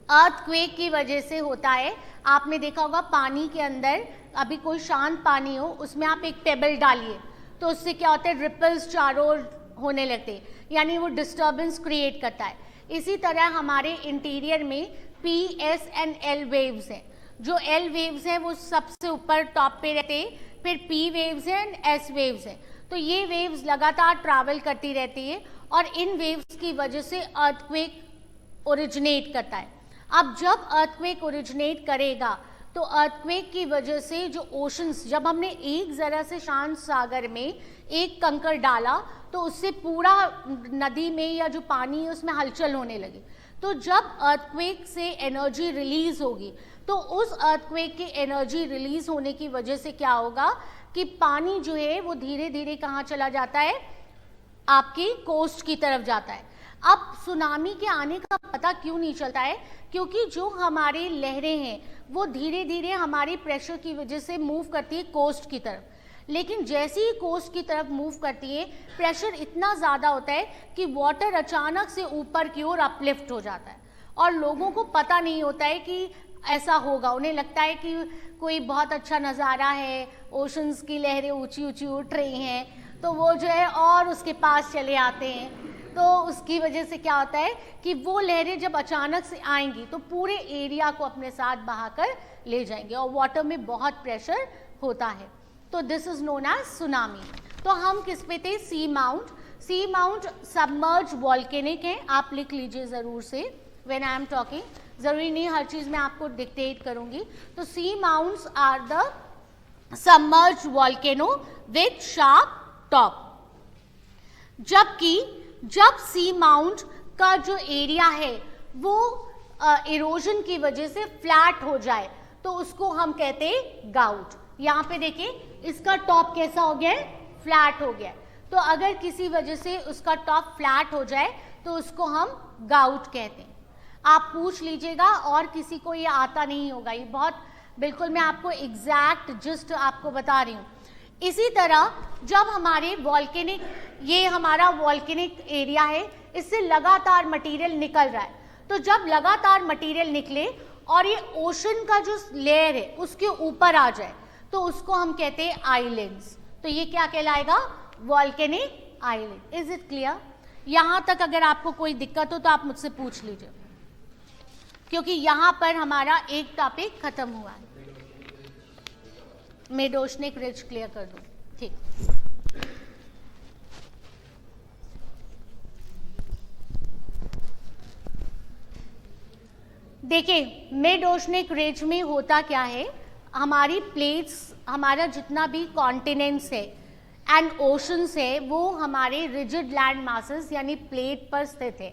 अर्थक्वेक की वजह से होता है। आपने देखा होगा पानी के अंदर, अभी कोई शांत पानी हो, उसमें आप एक पेबल डालिए तो उससे क्या होता है, रिपल्स चारों ओर होने लगते हैं, यानी वो डिस्टर्बेंस क्रिएट करता है। इसी तरह हमारे इंटीरियर में P, S and L waves हैं। जो एल वेव्स हैं वो सबसे ऊपर टॉप पे रहते हैं, फिर पी वेव्स हैं एंड एस वेव्स हैं। तो ये वेव्स लगातार ट्रैवल करती रहती है और इन वेव्स की वजह से अर्थक्वेक ओरिजिनेट करता है। अब जब अर्थक्वेक ओरिजिनेट करेगा तो अर्थक्वेक की वजह से जो ओशंस, जब हमने एक जरा से शांत सागर में एक कंकड़ डाला तो उससे पूरा नदी में या जो पानी है उसमें हलचल होने लगी। तो जब अर्थक्वेक से एनर्जी रिलीज होगी तो उस अर्थक्वेक की एनर्जी रिलीज होने की वजह से क्या होगा कि पानी जो है वो धीरे धीरे कहाँ चला जाता है, आपकी कोस्ट की तरफ जाता है। अब सुनामी के आने का पता क्यों नहीं चलता है, क्योंकि जो हमारी लहरें हैं वो धीरे धीरे हमारी प्रेशर की वजह से मूव करती है कोस्ट की तरफ। लेकिन जैसे ही कोस्ट की तरफ मूव करती है, प्रेशर इतना ज़्यादा होता है कि वाटर अचानक से ऊपर की ओर अपलिफ्ट हो जाता है और लोगों को पता नहीं होता है कि ऐसा होगा। उन्हें लगता है कि कोई बहुत अच्छा नज़ारा है, ओशंस की लहरें ऊंची ऊंची उठ रही हैं, तो वो जो है और उसके पास चले आते हैं। तो उसकी वजह से क्या होता है कि वो लहरें जब अचानक से आएंगी तो पूरे एरिया को अपने साथ बहाकर ले जाएंगे और वाटर में बहुत प्रेशर होता है। तो this is known as tsunami. तो हम किस पे थे, seamount. Seamount submerge volcanic है, आप लिख लीजिए ज़रूर से व्हेन आई एम टॉकिंग, ज़रूरी नहीं हर चीज़ मैं आपको डिक्टेट करूंगी। तो seamounts are the submerge volcano with sharp top. जबकि जब सी माउंट का जो एरिया है वो इरोजन की वजह से फ्लैट हो जाए तो उसको हम कहते हैं गाउट। यहाँ पे देखिए इसका टॉप कैसा हो गया है, फ्लैट हो गया है। तो अगर किसी वजह से उसका टॉप फ्लैट हो जाए तो उसको हम गाउट कहते हैं। आप पूछ लीजिएगा और किसी को ये आता नहीं होगा, ये बहुत बिल्कुल मैं आपको एग्जैक्ट जस्ट आपको बता रही हूँ। इसी तरह जब हमारे वॉल्केनिक, ये हमारा वॉल्केनिक एरिया है, इससे लगातार मटेरियल निकल रहा है, तो जब लगातार मटेरियल निकले और ये ओशन का जो लेयर है उसके ऊपर आ जाए तो उसको हम कहते हैं आइलैंड्स। तो ये क्या कहलाएगा, volcanic island. Is it clear? यहाँ तक अगर आपको कोई दिक्कत हो तो आप मुझसे पूछ लीजिए, क्योंकि यहाँ पर हमारा एक टॉपिक खत्म हुआ है। मिड ओशनिक रिज क्लियर कर दूं, ठीक। देखिए मिड ओशनिक रिज में होता क्या है, हमारी प्लेट्स, हमारा जितना भी कॉन्टिनेंट्स है एंड ओशंस है वो हमारे रिजिड लैंड मासेस यानी प्लेट पर स्थित है।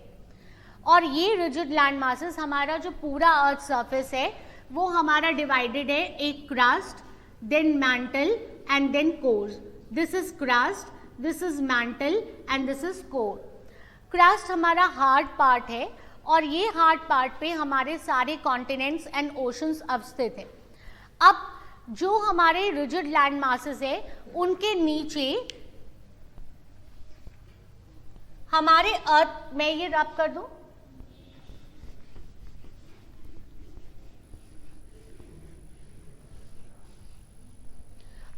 और ये रिजिड लैंड मासेस, हमारा जो पूरा अर्थ सरफेस है वो हमारा डिवाइडेड है एक crust, then mantle and then cores. This is crust, this is mantle and this is core. Crust हमारा हार्ड पार्ट है और ये हार्ड पार्ट पे हमारे सारे कॉन्टिनेंट्स एंड ओशंस अवस्थित है। अब जो हमारे रिजिड लैंड मासेस है उनके नीचे हमारे अर्थ, मैं ये रब कर दूं,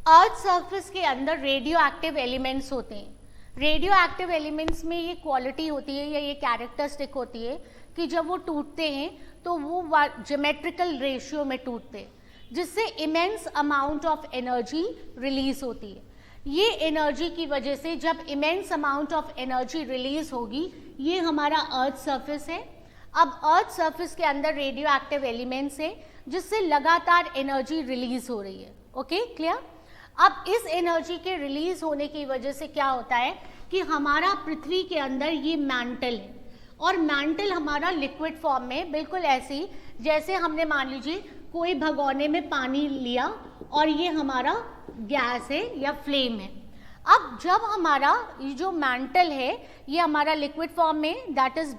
अर्थ सरफेस के अंदर रेडियो एक्टिव एलिमेंट्स होते हैं। रेडियो एक्टिव एलिमेंट्स में ये क्वालिटी होती है या ये कैरेक्टरिस्टिक होती है कि जब वो टूटते हैं तो वो ज्योमेट्रिकल रेशियो में टूटते हैं, जिससे immense amount of energy release होती है। ये एनर्जी की वजह से जब immense amount of energy release होगी, ये हमारा अर्थ सरफेस है। अब अर्थ सरफेस के अंदर रेडियो एक्टिव एलिमेंट्स है जिससे लगातार एनर्जी रिलीज हो रही है। Okay, clear? अब इस एनर्जी के रिलीज होने की वजह से क्या होता है कि हमारा पृथ्वी के अंदर ये मैंटल है, और मैंटल हमारा लिक्विड फॉर्म में, बिल्कुल ऐसे ही जैसे हमने मान लीजिए कोई भगोने में पानी लिया और ये हमारा गैस है या फ्लेम है। अब जब हमारा ये जो मैंटल है ये हमारा लिक्विड फॉर्म में, that is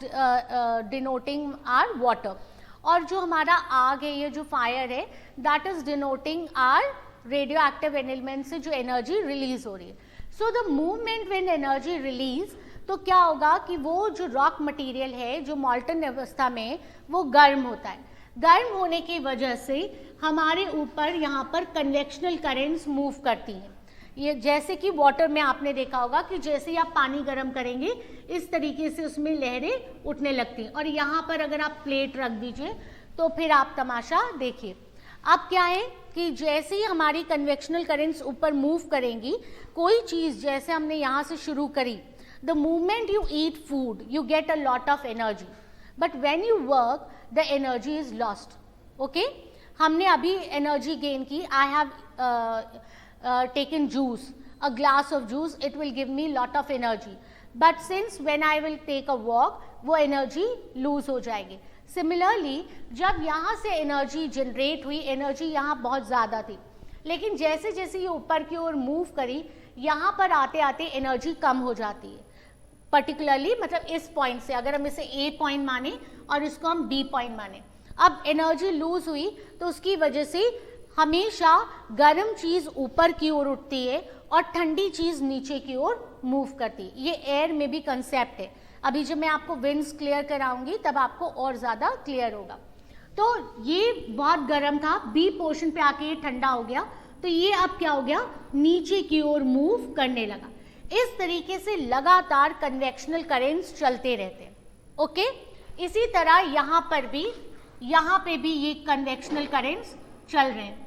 denoting our water, और जो हमारा आग है, ये जो फायर है, that is denoting our radioactive element से जो एनर्जी रिलीज हो रही है। So the movement when energy release, तो क्या होगा कि वो जो रॉक मटेरियल है जो मॉल्टन अवस्था में, वो गर्म होता है। गर्म होने की वजह से हमारे ऊपर यहाँ पर कन्वेक्शनल करेंट्स मूव करती हैं। ये जैसे कि वाटर में आपने देखा होगा कि जैसे ही आप पानी गर्म करेंगे इस तरीके से उसमें लहरें उठने लगती हैं, और यहाँ पर अगर आप प्लेट रख दीजिए तो फिर आप तमाशा देखिए। अब क्या है कि जैसे ही हमारी कन्वेक्शनल करेंट्स ऊपर मूव करेंगी, कोई चीज़ जैसे हमने यहाँ से शुरू करी, the moment you eat food you get a lot of energy, but when you work the energy is lost. Okay, हमने अभी एनर्जी गेन की, I have taken juice, a glass of juice, it will give me lot of energy, but since when I will take a walk वो एनर्जी लूज हो जाएगी। सिमिलरली जब यहाँ से एनर्जी जनरेट हुई, एनर्जी यहाँ बहुत ज़्यादा थी, लेकिन जैसे जैसे ये ऊपर की ओर मूव करी, यहाँ पर आते आते एनर्जी कम हो जाती है। पर्टिकुलरली मतलब इस पॉइंट से, अगर हम इसे ए पॉइंट माने और इसको हम बी पॉइंट माने, अब एनर्जी लूज हुई तो उसकी वजह से हमेशा गर्म चीज़ ऊपर की ओर उठती है और ठंडी चीज़ नीचे की ओर मूव करती है। ये एयर में भी कंसेप्ट है। अभी जब मैं आपको विंड्स क्लियर कराऊंगी तब आपको और ज़्यादा क्लियर होगा। तो ये बहुत गर्म था, बी पोर्शन पे आके ये ठंडा हो गया, तो ये अब क्या हो गया, नीचे की ओर मूव करने लगा। इस तरीके से लगातार कन्वेक्शनल करेंट्स चलते रहते हैं। ओके, इसी तरह यहाँ पे भी ये कन्वेक्शनल करेंट्स चल रहे हैं,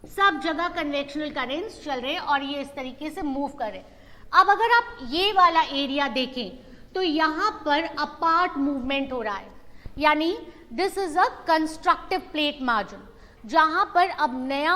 सब जगह कन्वेक्शनल करेंट्स चल रहे हैं और ये इस तरीके से मूव कर रहे हैं। अब अगर आप ये वाला एरिया देखें तो यहाँ पर अपार्ट मूवमेंट हो रहा है, यानी this is a constructive plate margin, जहाँ पर अब नया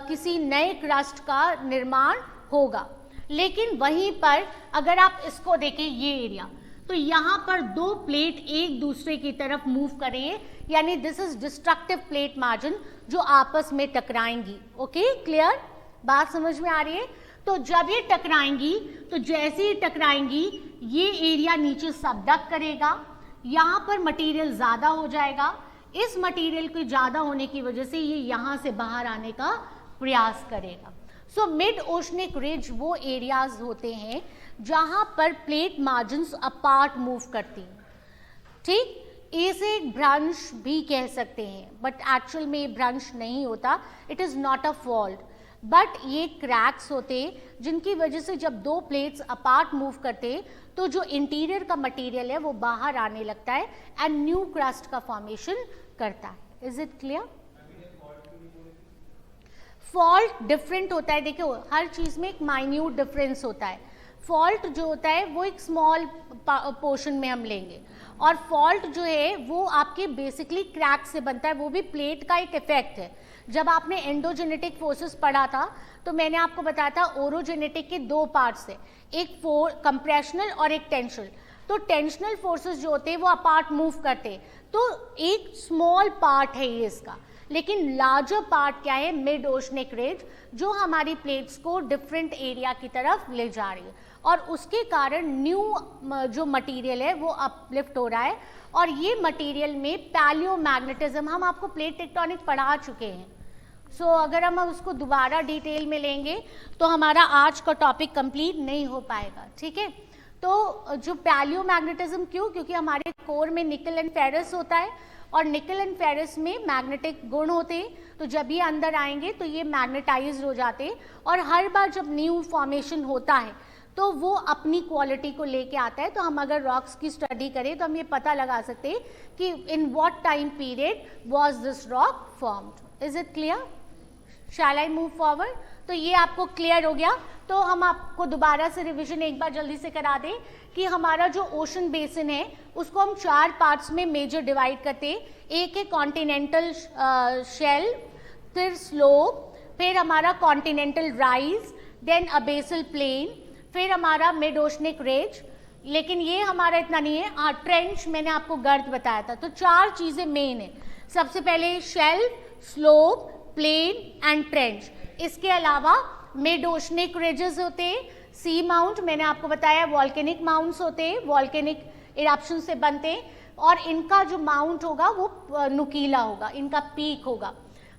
किसी नए क्रस्ट का निर्माण होगा। लेकिन वहीं पर अगर आप इसको देखें, ये एरिया, तो यहाँ पर दो प्लेट एक दूसरे की तरफ मूव कर रही है, यानी this is destructive plate margin जो आपस में टकराएंगी। Okay, clear? बात समझ में आ रही है? तो जब ये टकराएंगी तो जैसे ही टकराएंगी ये एरिया नीचे सबडक्ट करेगा, यहाँ पर मटेरियल ज़्यादा हो जाएगा, इस मटेरियल के ज़्यादा होने की वजह से ये यहाँ से बाहर आने का प्रयास करेगा। सो मिड ओशनिक रिज वो एरियाज होते हैं जहाँ पर प्लेट मार्जिन्स अपार्ट मूव करती हैं। ठीक, इसे भ्रंश भी कह सकते हैं, बट एक्चुअल में ये भ्रंश नहीं होता, it is not a fault, but ये क्रैक्स होते जिनकी वजह से जब दो प्लेट्स अपार्ट मूव करते तो जो इंटीरियर का मटेरियल है वो बाहर आने लगता है एंड न्यू क्रस्ट का फॉर्मेशन करता है। Is it clear? Fault different होता है, देखो हर चीज़ में एक माइन्यूट डिफरेंस होता है। फॉल्ट जो होता है वो एक स्मॉल पोर्शन में हम लेंगे, और फॉल्ट जो है वो आपके बेसिकली क्रैक से बनता है, वो भी प्लेट का एक इफेक्ट है। जब आपने एंडोजेनेटिक फोर्सेस पढ़ा था तो मैंने आपको बताया था ओरोजेनेटिक के दो पार्ट्स है, एक कंप्रेशनल और एक टेंशनल। तो टेंशनल फोर्सेस जो होते हैं वो अपार्ट मूव करते हैं, तो एक स्मॉल पार्ट है ये इसका, लेकिन लार्जर पार्ट क्या है, मिड ओशनिक रिज, जो हमारी प्लेट्स को डिफरेंट एरिया की तरफ ले जा रही है, और उसके कारण न्यू जो मटेरियल है वो अपलिफ्ट हो रहा है। और ये मटेरियल में पैलियोमैग्नेटिज्म, हम आपको प्लेट टेक्टोनिक पढ़ा चुके हैं, सो अगर हम उसको दोबारा डिटेल में लेंगे तो हमारा आज का टॉपिक कंप्लीट नहीं हो पाएगा, ठीक है। तो जो पैलियोमैग्नेटिज्म क्यों, क्योंकि हमारे कोर में निकल एंड फेरस होता है, और निकल एंड फेरस में मैग्नेटिक गुण होते हैं, तो जब ये अंदर आएंगे तो ये मैग्नेटाइज हो जाते हैं, और हर बार जब न्यू फॉर्मेशन होता है तो वो अपनी क्वालिटी को लेके आता है। तो हम अगर रॉक्स की स्टडी करें तो हम ये पता लगा सकते हैं कि in what time period was this rock formed. Is it clear? Shall I move forward? तो ये आपको क्लियर हो गया। तो हम आपको दोबारा से रिवीजन एक बार जल्दी से करा दें कि हमारा जो ओशन बेसिन है उसको हम 4 पार्ट्स में मेजर डिवाइड करते हैं। एक है कॉन्टिनेंटल शेल, फिर स्लोप, फिर हमारा कॉन्टिनेंटल राइज, देन अबेसल प्लेन, फिर हमारा मिड ओशनिक रिज। लेकिन ये हमारा इतना नहीं है, ट्रेंच मैंने आपको गर्त बताया था। तो 4 चीजें मेन है, सबसे पहले shelf, slope, plain and trench. इसके अलावा मिड ओशनिक रिजेस होते हैं, सी माउंट मैंने आपको बताया, वॉल्केनिक माउंट्स होते हैं, वॉल्केनिक इरप्शन से बनते हैं, और इनका जो माउंट होगा वो नुकीला होगा, इनका पीक होगा।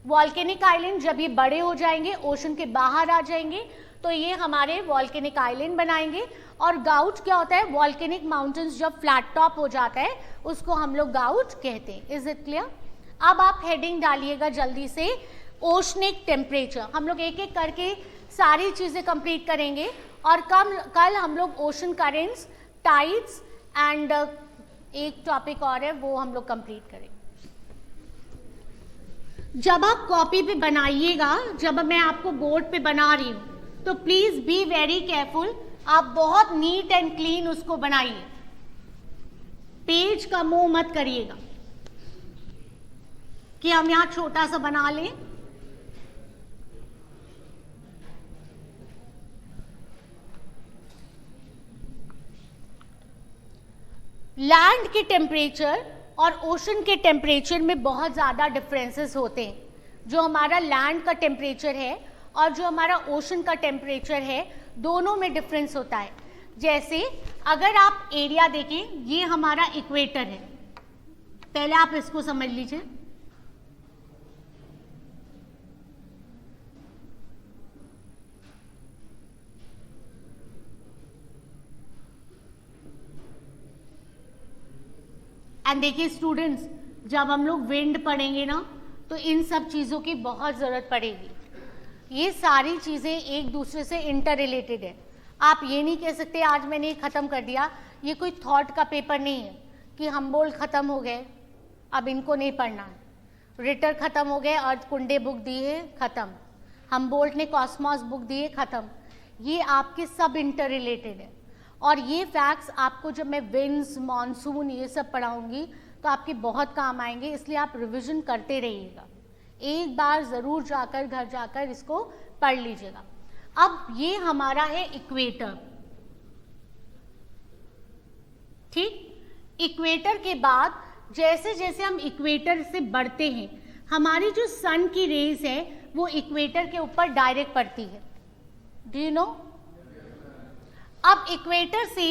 वॉल्केनिक आइलैंड जब ये बड़े हो जाएंगे, ओशन के बाहर आ जाएंगे, तो ये हमारे वॉल्केनिक आइलैंड बनाएंगे। और गाउट क्या होता है, वॉल्केनिक माउंटेन्स जब फ्लैट टॉप हो जाता है उसको हम लोग गाउट कहते हैं। Is it clear? अब आप हेडिंग डालिएगा जल्दी से, ओशनिक टेम्परेचर। हम लोग एक एक करके सारी चीजें कंप्लीट करेंगे, और कल हम लोग ओशन करेंट्स, टाइड्स एंड एक टॉपिक और है वो हम लोग कंप्लीट करेंगे। जब आप कॉपी पे बनाइएगा, जब मैं आपको बोर्ड पे बना रही हूं तो प्लीज बी वेरी केयरफुल, आप बहुत नीट एंड क्लीन उसको बनाइए, पेज का मुंह मत करिएगा कि हम यहां छोटा सा बना लें। लैंड के टेम्परेचर और ओशन के टेम्परेचर में बहुत ज़्यादा डिफरेंसेस होते हैं। जो हमारा लैंड का टेम्परेचर है और जो हमारा ओशन का टेम्परेचर है, दोनों में डिफरेंस होता है। जैसे अगर आप एरिया देखें, ये हमारा इक्वेटर है, पहले आप इसको समझ लीजिए। एंड देखिए स्टूडेंट्स, जब हम लोग विंड पढ़ेंगे ना तो इन सब चीज़ों की बहुत ज़रूरत पड़ेगी। ये सारी चीज़ें एक दूसरे से इंटर रिलेटेड है। आप ये नहीं कह सकते आज मैंने ख़त्म कर दिया, ये कोई थॉट का पेपर नहीं है कि हमबोल्ट ख़त्म हो गए अब इनको नहीं पढ़ना है, रिटर ख़त्म हो गए, अर्थ कुंडे बुक दी है ख़त्म, हमबोल्ट ने कॉस्मॉस बुक दी है ख़त्म। ये आपके सब इंटर रिलेटेड है, और ये फैक्ट्स आपको जब मैं विंड्स, मॉनसून ये सब पढ़ाऊंगी तो आपके बहुत काम आएंगे, इसलिए आप रिवीजन करते रहिएगा। एक बार ज़रूर जाकर घर जाकर इसको पढ़ लीजिएगा। अब ये हमारा है इक्वेटर, ठीक। इक्वेटर के बाद जैसे जैसे हम इक्वेटर से बढ़ते हैं, हमारी जो सन की रेज है वो इक्वेटर के ऊपर डायरेक्ट पड़ती है। Do you know? अब इक्वेटर से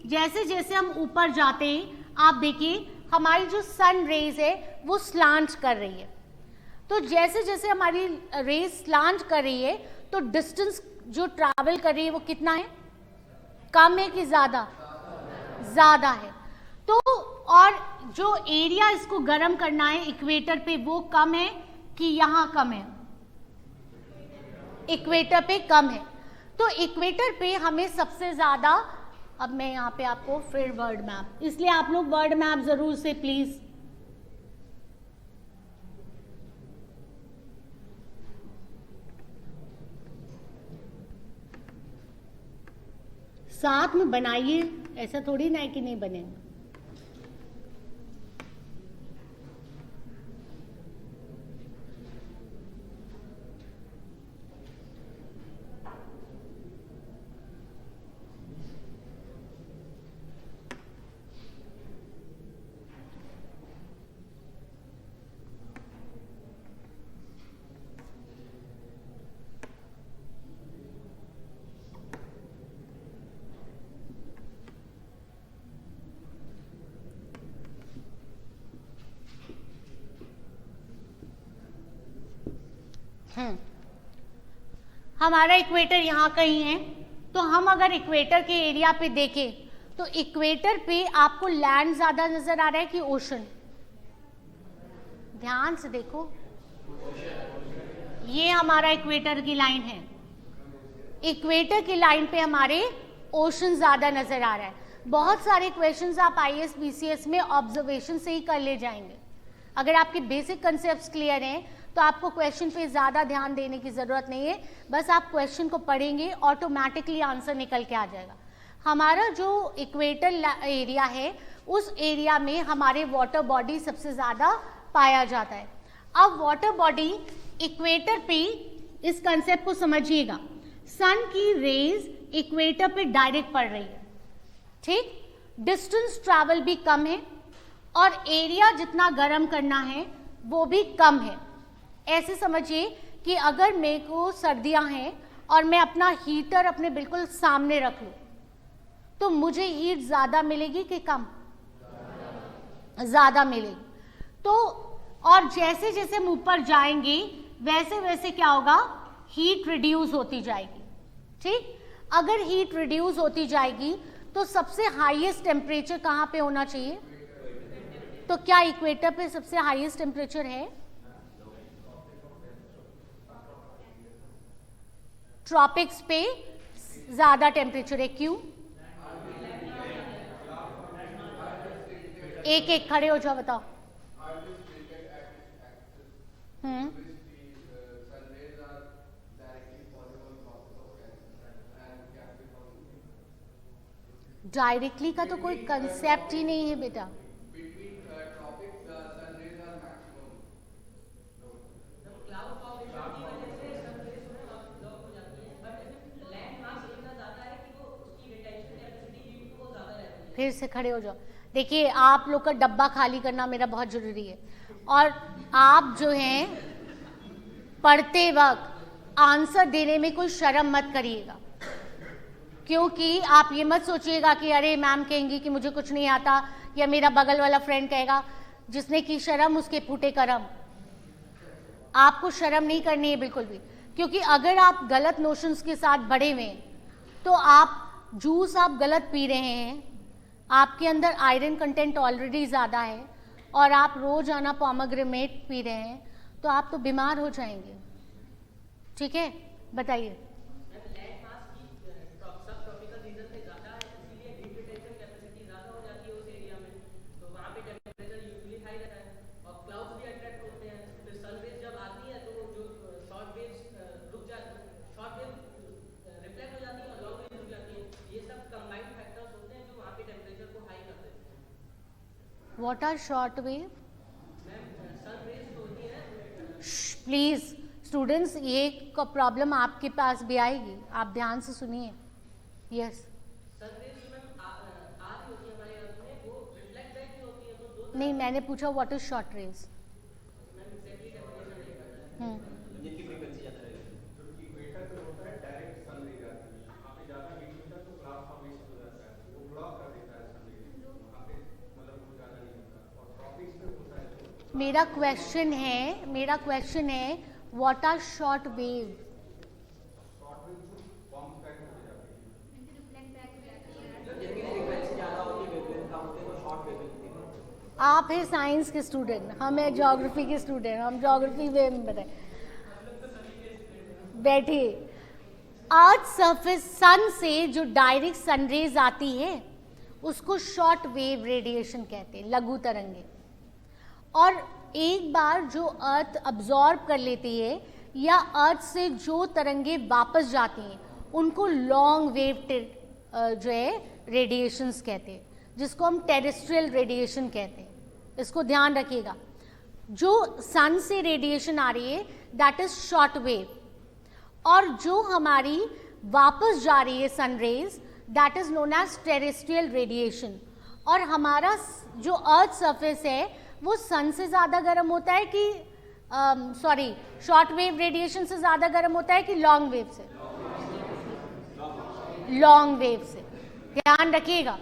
जैसे जैसे हम ऊपर जाते हैं, आप देखिए हमारी जो सन रेज है वो स्लांट कर रही है। तो जैसे जैसे हमारी रेज स्लांट कर रही है तो डिस्टेंस जो ट्रैवल कर रही है वो कितना है, कम है कि ज़्यादा? ज़्यादा है। तो और जो एरिया इसको गर्म करना है इक्वेटर पे वो कम है कि यहाँ कम है? इक्वेटर पे कम है। तो इक्वेटर पे हमें सबसे ज़्यादा, अब मैं यहाँ पे आपको फिर वर्ड मैप, इसलिए आप लोग वर्ड मैप ज़रूर से प्लीज़। साथ में बनाइए, ऐसा थोड़ी ना है कि नहीं बनेगा। हमारा इक्वेटर यहाँ कहीं है, तो हम अगर इक्वेटर के एरिया पे देखें तो इक्वेटर पे आपको लैंड ज्यादा नजर आ रहा है कि ओशन? ध्यान से देखो, ये हमारा इक्वेटर की लाइन है, इक्वेटर की लाइन पे हमारे ओशन ज्यादा नजर आ रहा है। बहुत सारे क्वेश्चंस आप आईएएस बीसीएस में ऑब्जर्वेशन से ही कर ले जाएंगे। अगर आपके बेसिक कंसेप्ट्स क्लियर हैं तो आपको क्वेश्चन पे ज़्यादा ध्यान देने की ज़रूरत नहीं है, बस आप क्वेश्चन को पढ़ेंगे ऑटोमेटिकली आंसर निकल के आ जाएगा। हमारा जो इक्वेटर एरिया है उस एरिया में हमारे वाटर बॉडी सबसे ज़्यादा पाया जाता है। अब वाटर बॉडी इक्वेटर पे, इस कंसेप्ट को समझिएगा, सन की रेज इक्वेटर पे डायरेक्ट पड़ रही है, ठीक, डिस्टेंस ट्रैवल भी कम है और एरिया जितना गर्म करना है वो भी कम है। ऐसे समझिए कि अगर मेरे को सर्दियां हैं और मैं अपना हीटर अपने बिल्कुल सामने रख लूं तो मुझे हीट ज़्यादा मिलेगी कि कम? ज़्यादा मिलेगी। तो और जैसे जैसे हम ऊपर जाएंगे वैसे वैसे क्या होगा, हीट रिड्यूस होती जाएगी, ठीक। अगर हीट रिड्यूस होती जाएगी तो सबसे हाईएस्ट टेम्परेचर कहाँ पे होना चाहिए? तो क्या इक्वेटर पे सबसे हाईएस्ट टेम्परेचर है? ट्रॉपिक्स पे ज्यादा टेम्परेचर है, क्यों? एक एक खड़े हो जाओ, बताओ। डायरेक्टली का तो कोई कंसेप्ट ही नहीं है बेटा। फिर से खड़े हो जाओ। देखिए, आप लोग का डब्बा खाली करना मेरा बहुत जरूरी है, और आप जो हैं पढ़ते वक्त आंसर देने में कोई शर्म मत करिएगा, क्योंकि आप ये मत सोचिएगा कि अरे मैम कहेंगी कि मुझे कुछ नहीं आता, या मेरा बगल वाला फ्रेंड कहेगा जिसने की शर्म उसके फूटे करम। आपको शर्म नहीं करनी है बिल्कुल भी, क्योंकि अगर आप गलत नोशंस के साथ बढ़े हुए हैं तो आप जूस आप गलत पी रहे हैं, आपके अंदर आयरन कंटेंट ऑलरेडी ज़्यादा है और आप रोज़ाना पोमेग्रेनेट पी रहे हैं, तो आप तो बीमार हो जाएंगे, ठीक है। बताइए। What are short wave? Please students, ये प्रॉब्लम आपके पास भी आएगी, आप ध्यान से सुनिए। यस। नहीं, मैंने पूछा व्हाट इज शॉर्ट रेज। मेरा क्वेश्चन है व्हाट आर शॉर्ट वेव? आप है साइंस के स्टूडेंट, हम है ज्योग्राफी के स्टूडेंट, हम ज्योग्राफी वे में बताए। बैठिए। अर्थ सरफेस, सन से जो डायरेक्ट सनरेज आती है उसको शॉर्ट वेव रेडिएशन कहते हैं, लघु तरंगे। और एक बार जो अर्थ अब्जॉर्ब कर लेती है या अर्थ से जो तरंगे वापस जाती हैं उनको लॉन्ग वेव जो है रेडिएशंस कहते हैं, जिसको हम टेरेस्ट्रियल रेडिएशन कहते हैं। इसको ध्यान रखिएगा, जो सन से रेडिएशन आ रही है दैट इज शॉर्ट वेव, और जो हमारी वापस जा रही है sun rays that is known as terrestrial radiation. और हमारा जो अर्थ सरफेस है वो सन से ज़्यादा गर्म होता है कि शॉर्ट वेव रेडिएशन से ज़्यादा गर्म होता है कि लॉन्ग वेव से? लॉन्ग वेव से। ध्यान रखिएगा,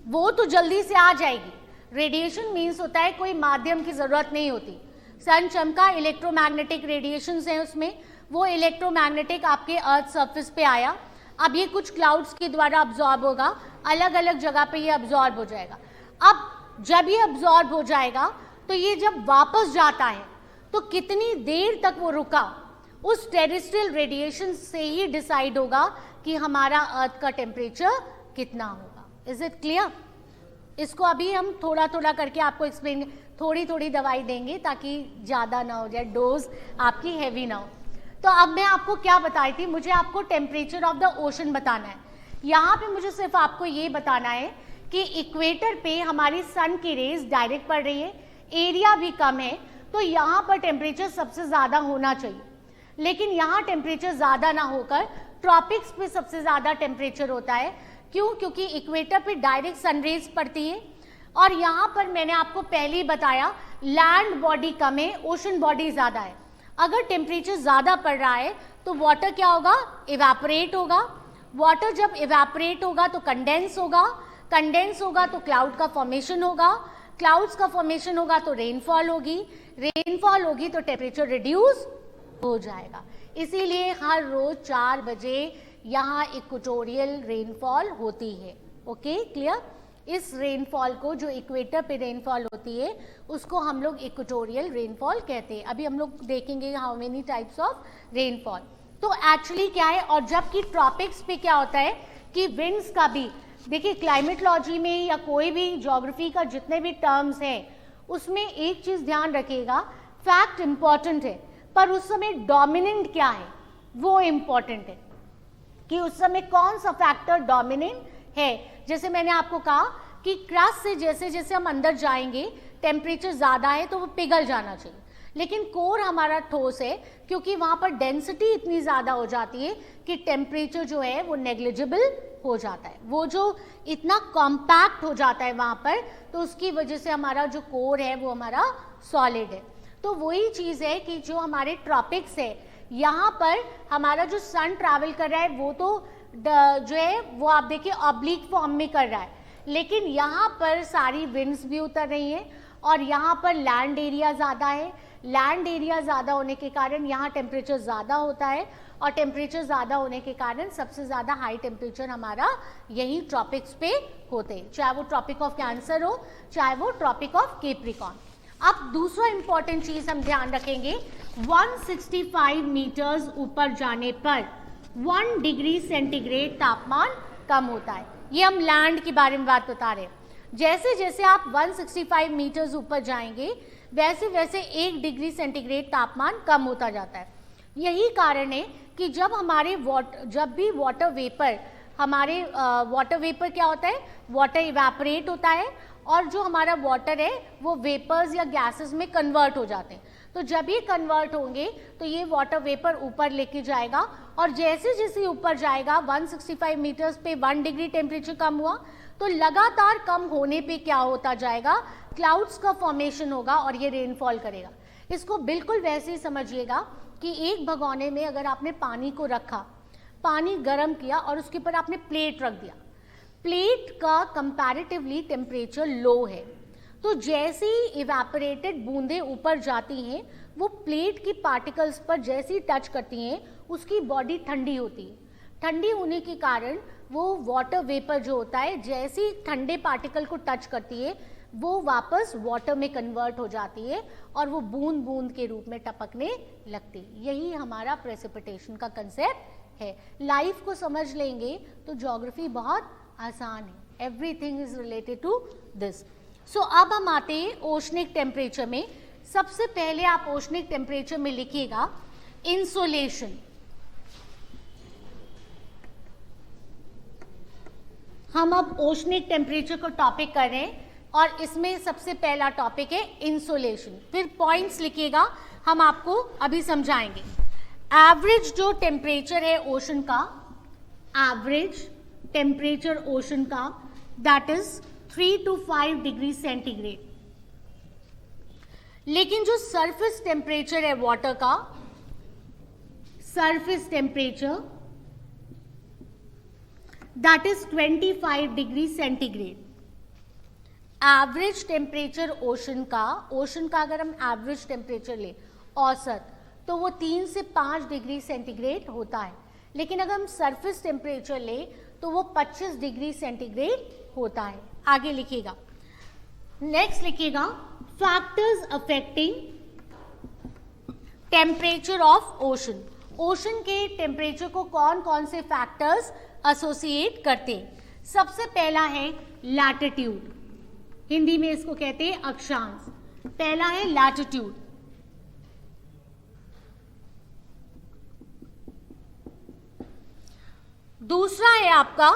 वो तो जल्दी से आ जाएगी। रेडिएशन मीन्स होता है कोई माध्यम की ज़रूरत नहीं होती। सन चमका, इलेक्ट्रोमैग्नेटिक रेडिएशंस हैं उसमें, वो इलेक्ट्रोमैग्नेटिक आपके अर्थ सरफेस पे आया, अब ये कुछ क्लाउड्स के द्वारा अब्जॉर्ब होगा, अलग अलग जगह पे ये अब्जॉर्ब हो जाएगा। अब जब ये अब्जॉर्ब हो जाएगा तो ये जब वापस जाता है तो कितनी देर तक वो रुका, उस टेरेस्ट्रियल रेडिएशन से ही डिसाइड होगा कि हमारा अर्थ का टेम्परेचर कितना होगा। Is it clear? इसको अभी हम थोड़ा थोड़ा करके आपको एक्सप्लेन, थोड़ी थोड़ी दवाई देंगे ताकि ज़्यादा ना हो जाए, डोज आपकी हैवी ना हो। तो अब मैं आपको क्या बताई थी, मुझे आपको टेम्परेचर ऑफ द ओशन बताना है। यहाँ पे मुझे सिर्फ आपको ये बताना है कि इक्वेटर पे हमारी सन की रेज डायरेक्ट पड़ रही है, एरिया भी कम है, तो यहाँ पर टेम्परेचर सबसे ज़्यादा होना चाहिए। लेकिन यहाँ टेम्परेचर ज़्यादा ना होकर ट्रॉपिक्स पे सबसे ज़्यादा टेम्परेचर होता है। क्यों? क्योंकि इक्वेटर पे डायरेक्ट सनरेज पड़ती है, और यहाँ पर मैंने आपको पहले ही बताया लैंड बॉडी कम है, ओशन बॉडी ज़्यादा है। अगर टेम्परेचर ज़्यादा पड़ रहा है तो वाटर क्या होगा? इवेपोरेट होगा। वाटर जब इवेपोरेट होगा तो कंडेंस होगा, कंडेंस होगा तो क्लाउड का फॉर्मेशन होगा, क्लाउड्स का फॉर्मेशन होगा तो रेनफॉल होगी, रेनफॉल होगी तो टेम्परेचर रिड्यूस हो जाएगा। इसीलिए हर रोज 4 बजे यहाँ इक्वेटोरियल रेनफॉल होती है। Okay, clear? इस रेनफॉल को, जो इक्वेटर पे रेनफॉल होती है, उसको हम लोग इक्वेटोरियल रेनफॉल कहते हैं। अभी हम लोग देखेंगे how many types of rainfall. तो एक्चुअली क्या है, और जबकि ट्रॉपिक्स पे क्या होता है कि विंड्स का भी, देखिए क्लाइमेटोलॉजी में या कोई भी ज्योग्राफी का जितने भी टर्म्स हैं उसमें एक चीज़ ध्यान रखिएगा, फैक्ट इम्पॉर्टेंट है पर उस समय डोमिनेंट क्या है वो इम्पॉर्टेंट है, कि उस समय कौन सा फैक्टर डोमिनेंट है। जैसे मैंने आपको कहा कि क्रस्ट से जैसे जैसे हम अंदर जाएंगे टेम्परेचर ज़्यादा है तो वो पिघल जाना चाहिए, लेकिन कोर हमारा ठोस है क्योंकि वहाँ पर डेंसिटी इतनी ज़्यादा हो जाती है कि टेम्परेचर जो है वो नेग्लिजिबल हो जाता है, वो जो इतना कॉम्पैक्ट हो जाता है वहाँ पर, तो उसकी वजह से हमारा जो कोर है वो हमारा सॉलिड है। तो वही चीज़ है कि जो हमारे ट्रॉपिक्स है, यहाँ पर हमारा जो सन ट्रैवल कर रहा है वो तो जो है वो आप देखिए ऑब्लिक फॉर्म में कर रहा है, लेकिन यहाँ पर सारी विंड्स भी उतर रही हैं और यहाँ पर लैंड एरिया ज़्यादा है। लैंड एरिया ज़्यादा होने के कारण यहाँ टेम्परेचर ज़्यादा होता है, और टेम्परेचर ज़्यादा होने के कारण सबसे ज़्यादा हाई टेम्परेचर हमारा यही ट्रॉपिक्स पे होते हैं, चाहे वो ट्रॉपिक ऑफ कैंसर हो चाहे वो ट्रॉपिक ऑफ कैप्रिकॉर्न। अब दूसरा इंपॉर्टेंट चीज़ हम ध्यान रखेंगे, 165 मीटर्स ऊपर जाने पर 1 डिग्री सेंटीग्रेड तापमान कम होता है। ये हम लैंड के बारे में बात बता रहे हैं। जैसे जैसे आप 165 मीटर्स ऊपर जाएंगे वैसे वैसे 1 डिग्री सेंटीग्रेड तापमान कम होता जाता है। यही कारण है कि जब भी वाटर वेपर, हमारे वाटर वेपर क्या होता है, वाटर इवेपोरेट होता है और जो हमारा वाटर है वो वेपर्स या गैसेस में कन्वर्ट हो जाते हैं। तो जब ये कन्वर्ट होंगे तो ये वाटर वेपर ऊपर लेके जाएगा, और जैसे जैसे ऊपर जाएगा 165 मीटर्स पे 1 डिग्री टेम्परेचर कम हुआ तो लगातार कम होने पे क्या होता जाएगा, क्लाउड्स का फॉर्मेशन होगा और ये रेनफॉल करेगा। इसको बिल्कुल वैसे ही समझिएगा कि एक भगोने में अगर आपने पानी को रखा, पानी गर्म किया और उसके ऊपर आपने प्लेट रख दिया, प्लेट का कंपैरेटिवली टेम्परेचर लो है, तो जैसे ही इवेपोरेटेड बूंदें ऊपर जाती हैं वो प्लेट की पार्टिकल्स पर जैसे ही टच करती हैं उसकी बॉडी ठंडी होती है। ठंडी होने के कारण वो वाटर वेपर जो होता है जैसे ही ठंडे पार्टिकल को टच करती है वो वापस वाटर में कन्वर्ट हो जाती है और वो बूंद बूंद के रूप में टपकने लगती है। यही हमारा प्रेसिपिटेशन का कंसेप्ट है। लाइफ को समझ लेंगे तो ज्योग्राफी बहुत आसान है, everything is related to this. So अब हम आते हैं ओशनिक टेम्परेचर में। सबसे पहले आप ओशनिक टेम्परेचर में लिखिएगा इंसोलेशन। हम अब ओशनिक टेम्परेचर को टॉपिक कर रहे हैं और इसमें सबसे पहला टॉपिक है इंसोलेशन। फिर पॉइंट्स लिखिएगा, हम आपको अभी समझाएंगे। एवरेज जो टेम्परेचर है ओशन का, एवरेज टेम्परेचर ओशन का that is 3 to 5 degree centigrade. लेकिन जो सरफेस टेम्परेचर है वाटर का, surface temperature that is 25 degree centigrade. Average temperature ocean का अगर हम एवरेज टेम्परेचर ले औसत, तो वो 3 से 5 डिग्री सेंटीग्रेड होता है। लेकिन अगर हम सरफेस टेम्परेचर ले तो वो 25 डिग्री सेंटीग्रेड होता है। आगे लिखिएगा, नेक्स्ट लिखिएगा, factors affecting temperature of ocean. Ocean के टेम्परेचर को कौन कौन से फैक्टर्स एसोसिएट करते हैं। सबसे पहला है लैटिट्यूड, हिंदी में इसको कहते हैं अक्षांश। पहला है लैटिट्यूड। दूसरा है आपका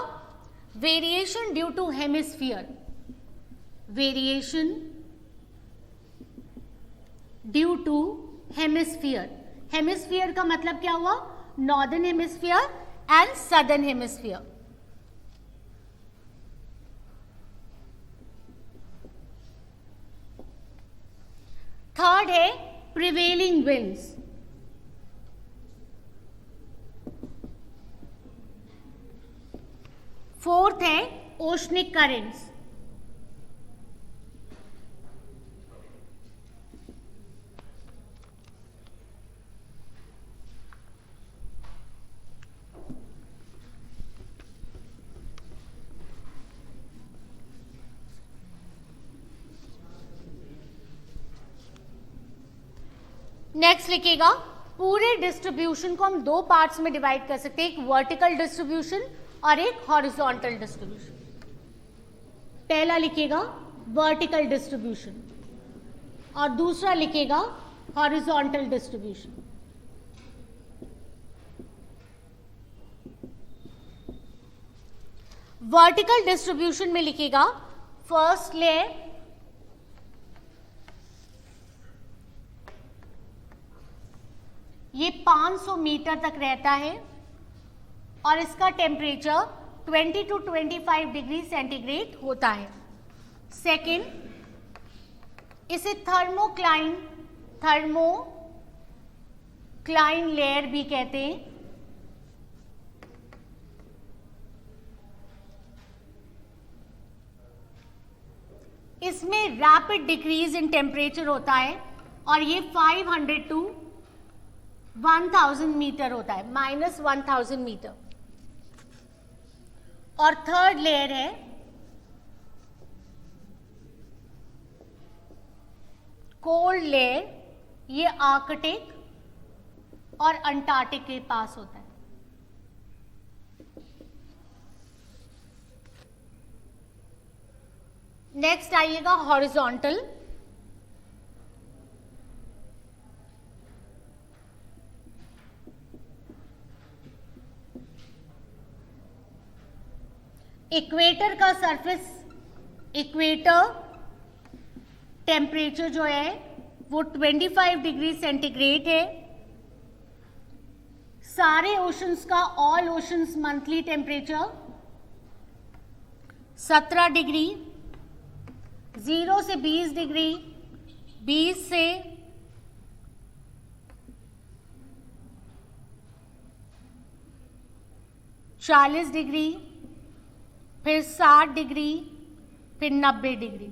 variation due to hemisphere, variation due to hemisphere. Hemisphere का मतलब क्या हुआ, northern hemisphere and southern hemisphere. Third है प्रिवेलिंग विंड्स। फोर्थ है ओशनिक करेंट्स। नेक्स्ट लिखिएगा, पूरे डिस्ट्रीब्यूशन को हम दो पार्ट्स में डिवाइड कर सकते हैं, एक वर्टिकल डिस्ट्रीब्यूशन और एक हॉरिजॉन्टल डिस्ट्रीब्यूशन। पहला लिखिएगा वर्टिकल डिस्ट्रीब्यूशन और दूसरा लिखिएगा हॉरिजॉन्टल डिस्ट्रीब्यूशन। वर्टिकल डिस्ट्रीब्यूशन में लिखिएगा, फर्स्ट लेयर ये 500 मीटर तक रहता है और इसका टेम्परेचर 20 to 25 डिग्री सेंटीग्रेड होता है। सेकेंड, इसे थर्मोक्लाइन लेयर भी कहते हैं। इसमें रैपिड डिक्रीज इन टेम्परेचर होता है और ये 500 to 1000 मीटर होता है, -1000 मीटर। और थर्ड लेयर है कोल्ड लेयर, ये आर्कटिक और अंटार्कटिक के पास होता है। नेक्स्ट आइएगा हॉरिजॉन्टल। इक्वेटर का सरफेस, इक्वेटर टेम्परेचर जो है वो 25 डिग्री सेंटीग्रेड है। सारे ओशंस का, all oceans monthly temperature 17 degree, 0 से 20 डिग्री, 20 से 40 डिग्री, फिर 60 डिग्री, फिर 90 डिग्री।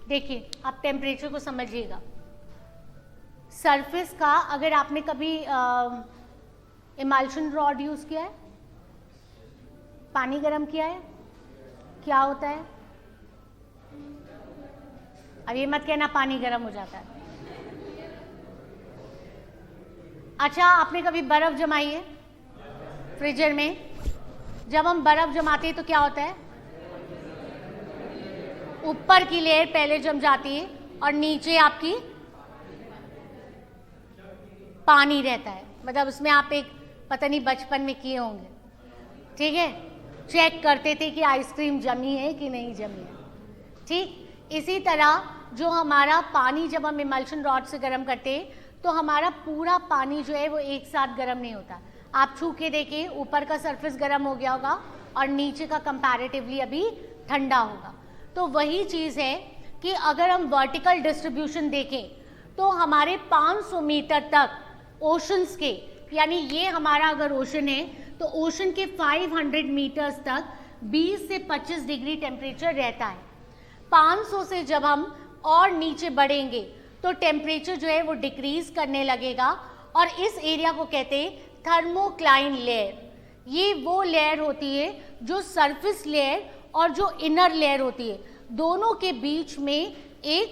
देखिए आप टेम्परेचर को समझिएगा। सरफेस का अगर आपने कभी इमल्शन रॉड यूज किया है, पानी गर्म किया है, क्या होता है? अब ये मत कहना पानी गर्म हो जाता है। अच्छा, आपने कभी बर्फ जमाई है फ्रीजर में? जब हम बर्फ जमाते हैं तो क्या होता है? ऊपर की लेयर पहले जम जाती है और नीचे आपकी पानी रहता है। मतलब उसमें आप एक पता नहीं बचपन में किए होंगे, ठीक है, चेक करते थे कि आइसक्रीम जमी है कि नहीं जमी है। ठीक इसी तरह जो हमारा पानी जब हम इमल्शन रॉड से गर्म करते हैं तो हमारा पूरा पानी जो है वो एक साथ गर्म नहीं होता। आप छू के देखिए, ऊपर का सरफेस गर्म हो गया होगा और नीचे का कंपैरेटिवली अभी ठंडा होगा। तो वही चीज़ है कि अगर हम वर्टिकल डिस्ट्रीब्यूशन देखें तो हमारे 500 मीटर तक ओशंस के, यानी ये हमारा अगर ओशन है तो ओशन के 500 मीटर्स तक 20 से 25 डिग्री टेम्परेचर रहता है। 500 से जब हम और नीचे बढ़ेंगे तो टेम्परेचर जो है वो डिक्रीज करने लगेगा और इस एरिया को कहते हैं थर्मोक्लाइन लेयर। ये वो लेयर होती है जो सरफेस लेयर और जो इनर लेयर होती है दोनों के बीच में एक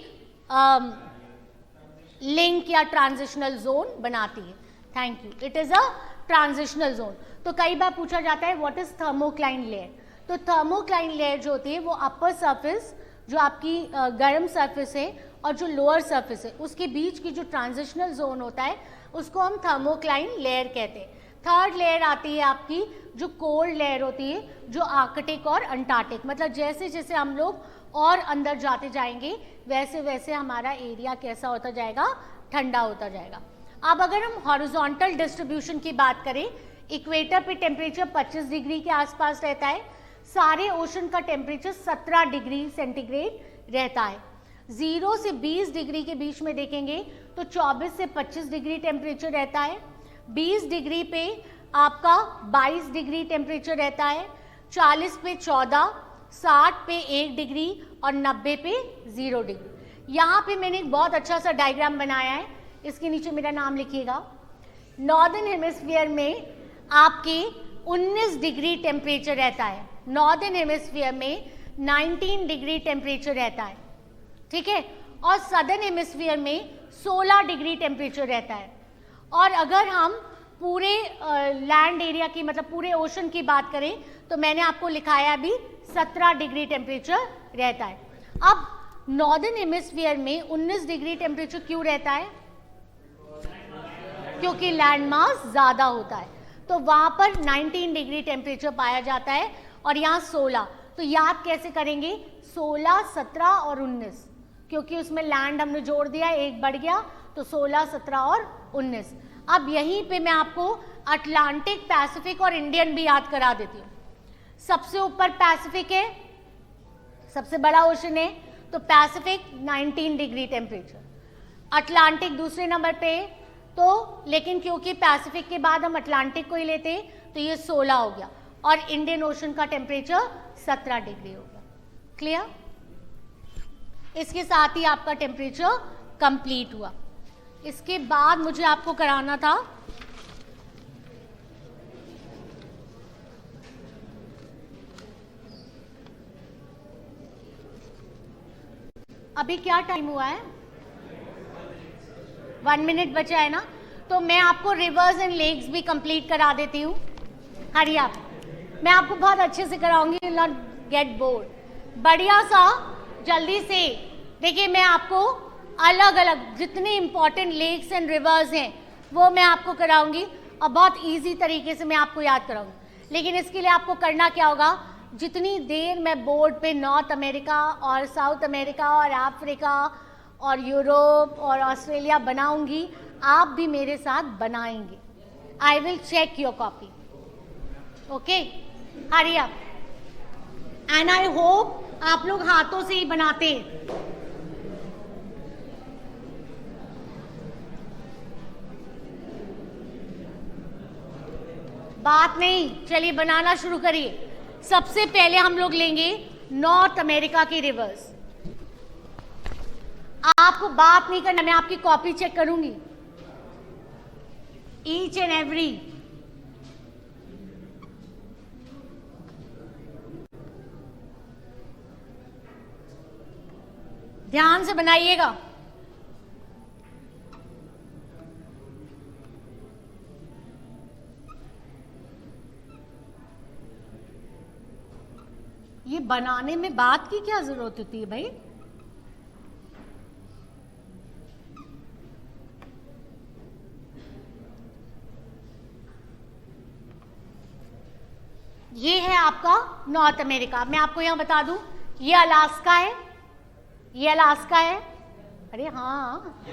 लिंक या ट्रांजिशनल जोन बनाती है। Thank you. It is a transitional zone. तो कई बार पूछा जाता है व्हाट इज थर्मोक्लाइन लेयर। तो थर्मोक्लाइन लेयर जो होती है वो अपर सरफेस जो आपकी गर्म सरफेस है और जो लोअर सरफेस है उसके बीच की जो ट्रांजिशनल जोन होता है उसको हम थर्मोक्लाइन लेयर कहते हैं। थर्ड लेयर आती है आपकी जो कोल्ड लेयर होती है, जो आर्कटिक और अंटार्कटिक। मतलब जैसे जैसे हम लोग और अंदर जाते जाएंगे वैसे वैसे हमारा एरिया कैसा होता जाएगा, ठंडा होता जाएगा। अब अगर हम हॉरिजॉन्टल डिस्ट्रीब्यूशन की बात करें, इक्वेटर पे टेम्परेचर 25 डिग्री के आसपास रहता है। सारे ओशन का टेम्परेचर 17 डिग्री सेंटीग्रेड रहता है। 0 से 20 डिग्री के बीच में देखेंगे तो 24 से 25 डिग्री टेम्परेचर रहता है। 20 डिग्री पे आपका 22 डिग्री टेम्परेचर रहता है। 40 पे 14, 60 पे 1 डिग्री और 90 पे 0 डिग्री। यहाँ पे मैंने एक बहुत अच्छा सा डायग्राम बनाया है, इसके नीचे मेरा नाम लिखिएगा। नॉर्दर्न हेमिस्फीयर में आपके 19 डिग्री टेम्परेचर रहता है। नॉर्दर्न हेमिस्फीयर में 19 डिग्री टेम्परेचर रहता है, ठीक है। और सदर्न हेमिस्फीयर में 16 डिग्री टेम्परेचर रहता है। और अगर हम पूरे लैंड एरिया की मतलब पूरे ओशन की बात करें तो मैंने आपको लिखाया अभी 17 डिग्री टेम्परेचर रहता है। अब नॉर्दर्न हेमिस्फीयर में 19 डिग्री टेम्परेचर क्यों रहता है? क्योंकि लैंड मास ज़्यादा होता है, तो वहाँ पर 19 डिग्री टेम्परेचर पाया जाता है और यहाँ 16। तो याद कैसे करेंगे? 16, 17 और 19, क्योंकि उसमें लैंड हमने जोड़ दिया, एक बढ़ गया, तो 16, 17 और 19। अब यहीं पे मैं आपको अटलांटिक, पैसिफिक और इंडियन भी याद करा देती हूँ। सबसे ऊपर पैसिफिक है, सबसे बड़ा ओशन है, तो पैसिफिक 19 डिग्री टेम्परेचर। अटलांटिक दूसरे नंबर पे, तो लेकिन क्योंकि पैसिफिक के बाद हम अटलांटिक को ही लेते तो ये 16 हो गया और इंडियन ओशन का टेम्परेचर 17 डिग्री हो गया। क्लियर? इसके साथ ही आपका टेम्परेचर कंप्लीट हुआ। इसके बाद मुझे आपको कराना था अभी क्या टाइम हुआ है? 1 मिनट बचा है ना, तो मैं आपको रिवर्स एंड लेक्स भी कंप्लीट करा देती हूँ। हरी आप, मैं आपको बहुत अच्छे से कराऊंगी, नॉट गेट बोर्ड। बढ़िया सा जल्दी से देखिए, मैं आपको अलग अलग जितने इंपॉर्टेंट लेक्स एंड रिवर्स हैं वो मैं आपको कराऊंगी और बहुत इजी तरीके से मैं आपको याद कराऊंगी। लेकिन इसके लिए आपको करना क्या होगा, जितनी देर मैं बोर्ड पे नॉर्थ अमेरिका और साउथ अमेरिका और अफ्रीका और यूरोप और ऑस्ट्रेलिया बनाऊंगी, आप भी मेरे साथ बनाएंगे। I will check your copy, okay? Hurry up, and I hope आप लोग हाथों से ही बनाते हैं। बात नहीं, चलिए बनाना शुरू करिए। सबसे पहले हम लोग लेंगे नॉर्थ अमेरिका की रिवर्स। आपको बात नहीं करना, मैं आपकी कॉपी चेक करूंगी, ईच एंड एवरी। ध्यान से बनाइएगा। ये बनाने में बात की क्या जरूरत होती है भाई? ये है आपका नॉर्थ अमेरिका। मैं आपको यहां बता दूं, ये अलास्का है, ये अलास्का है, अरे हाँ,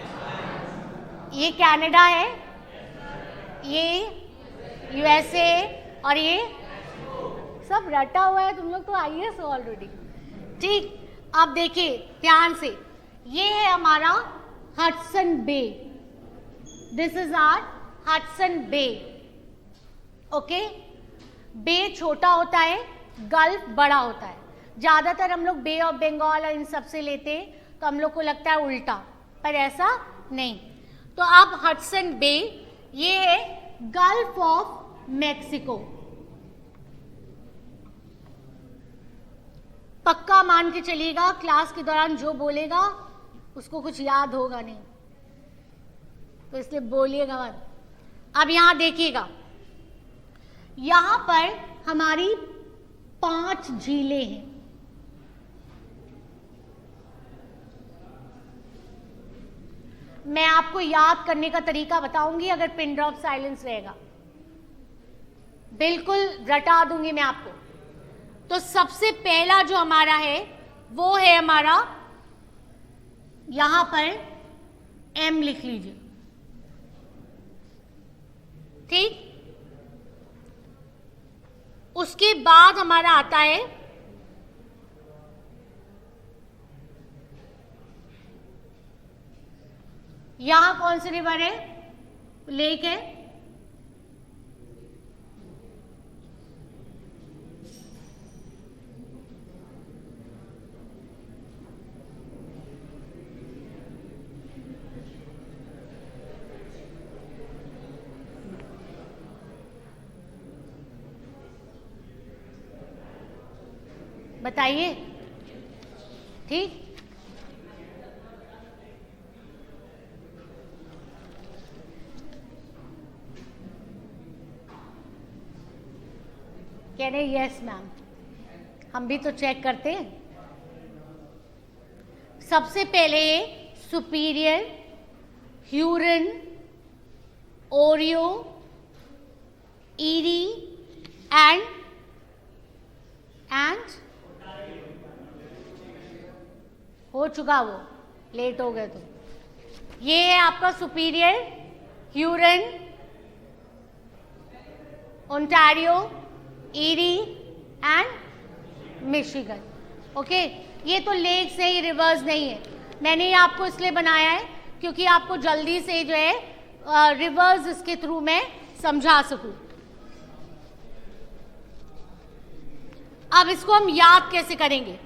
ये कनाडा है, ये यूएसए, और ये सब रटा हुआ है। तुम लोग तो आईएएस हो ऑलरेडी। ठीक, अब देखिए ध्यान से, ये है हमारा Hudson Bay, this is our Hudson Bay. Okay, bay छोटा होता है, गल्फ बड़ा होता है। ज्यादातर हम लोग बे ऑफ बंगाल और इन सब से लेते हैं, तो हम लोग को लगता है उल्टा, पर ऐसा नहीं। तो अब हडसन बे, ये है गल्फ ऑफ मैक्सिको। पक्का मान के चलिएगा, क्लास के दौरान जो बोलेगा उसको कुछ याद होगा नहीं, तो इसलिए बोलिएगा मत। अब यहां देखिएगा, यहां पर हमारी 5 झीलें हैं। मैं आपको याद करने का तरीका बताऊंगी अगर पिन ड्रॉप साइलेंस रहेगा, बिल्कुल रटा दूंगी मैं आपको। तो सबसे पहला जो हमारा है वो है हमारा, यहां पर एम लिख लीजिए, ठीक। उसके बाद हमारा आता है यहां कौन सी रिवर है, लेक है, बताइए, ठीक। कह रहे यस मैम, हम भी तो चेक करते हैं। सबसे पहले सुपीरियर, ह्यूरन, ओरियो, ईरी एंड हो चुका, वो लेट हो गए तो। ये है आपका Superior, Huron, Ontario, Erie and Michigan. Okay, ये तो लेक से ही, रिवर्स नहीं है। मैंने ये आपको इसलिए बनाया है क्योंकि आपको जल्दी से जो है रिवर्स इसके थ्रू मैं समझा सकूं। अब इसको हम याद कैसे करेंगे?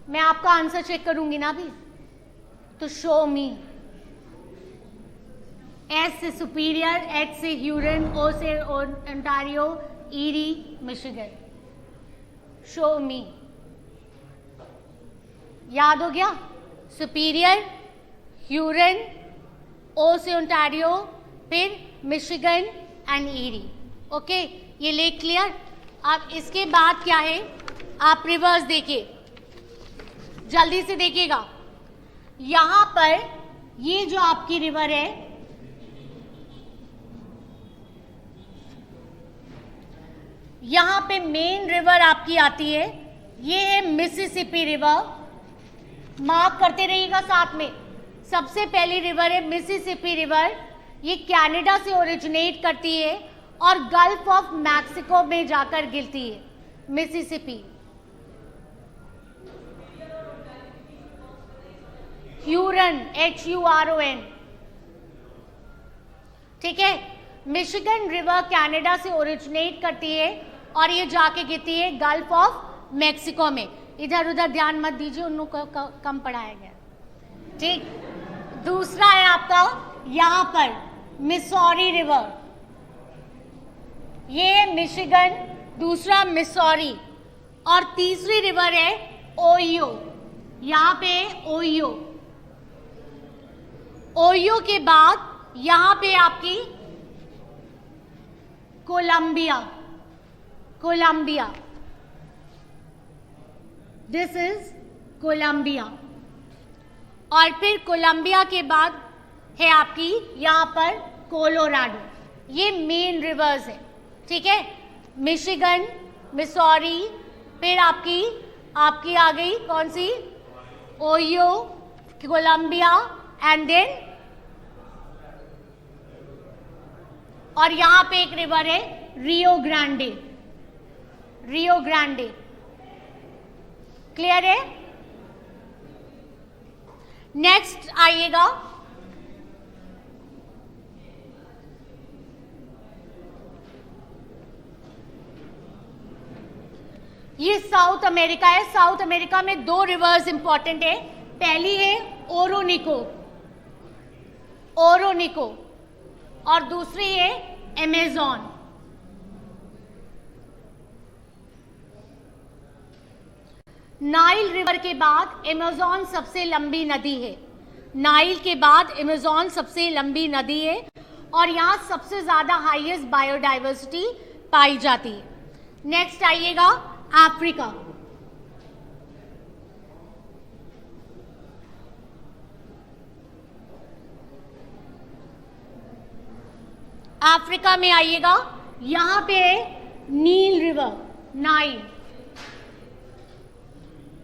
मैं आपका आंसर चेक करूंगी ना अभी, तो शो मी। एस से सुपीरियर, एच से ह्यूरन, ओ से ओंटारियो, ईरी, मिशिगन। शो मी, याद हो गया? सुपीरियर, ह्यूरन, ओ से ओंटारियो, फिर मिशिगन एंड ईरी। ओके, ये लेक क्लियर। अब इसके बाद क्या है, आप रिवर्स देखिए, जल्दी से देखिएगा। यहां पर ये जो आपकी रिवर है, यहां पे मेन रिवर आपकी आती है, ये है मिसिसिपी रिवर। मार्क करते रहिएगा साथ में। सबसे पहली रिवर है मिसिसिपी रिवर। ये कनाडा से ओरिजिनेट करती है और गल्फ ऑफ मैक्सिको में जाकर गिरती है, मिसिसिपी। ह्यूरन, HURON, ठीक है। मिशिगन रिवर कनाडा से ओरिजिनेट करती है और ये जाके गिरती है गल्फ ऑफ मैक्सिको में। इधर उधर ध्यान मत दीजिए, उन लोगों को कम पढ़ाया गया, ठीक। दूसरा है आपका यहां पर मिसौरी रिवर, ये मिशिगन, दूसरा मिसौरी, और तीसरी रिवर है ओहियो, यहां पे ओहियो। ओहियो के बाद यहां पे आपकी Columbia, Columbia, this is Columbia, और फिर कोलंबिया के बाद है आपकी यहां पर कोलोराडो। ये मेन रिवर्स है, ठीक है। मिशिगन, मिसौरी, फिर आपकी आ गई कौन सी, ओहियो, कोलंबिया, एंड देन, और यहां पे एक रिवर है Rio Grande, Rio Grande. Clear है? नेक्स्ट आइएगा, ये साउथ अमेरिका है। साउथ अमेरिका में दो रिवर्स इंपॉर्टेंट है। पहली है ओरोनिको, ओरोनिको, और दूसरी है अमेज़न। नाइल रिवर के बाद अमेज़न सबसे लंबी नदी है। नाइल के बाद अमेज़न सबसे लंबी नदी है और यहां सबसे ज्यादा हाईएस्ट बायोडाइवर्सिटी पाई जाती है। नेक्स्ट आइएगा अफ्रीका। अफ्रीका में आइएगा, यहां पे नील रिवर, नाइल।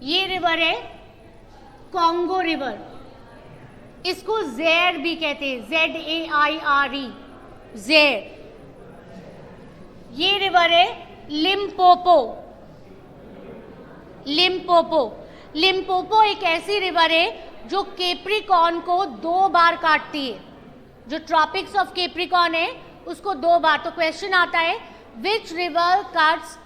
ये रिवर है कॉन्गो रिवर, इसको ज़ेर भी कहते हैं, ZAIRE, ज़ेर। ये रिवर है लिम्पोपो, लिम्पोपो। लिम्पोपो एक ऐसी रिवर है जो कैप्रिकॉर्न को 2 बार काटती है। जो ट्रॉपिक्स ऑफ कैप्रिकॉर्न है उसको 2 बार। तो क्वेश्चन आता है which river cuts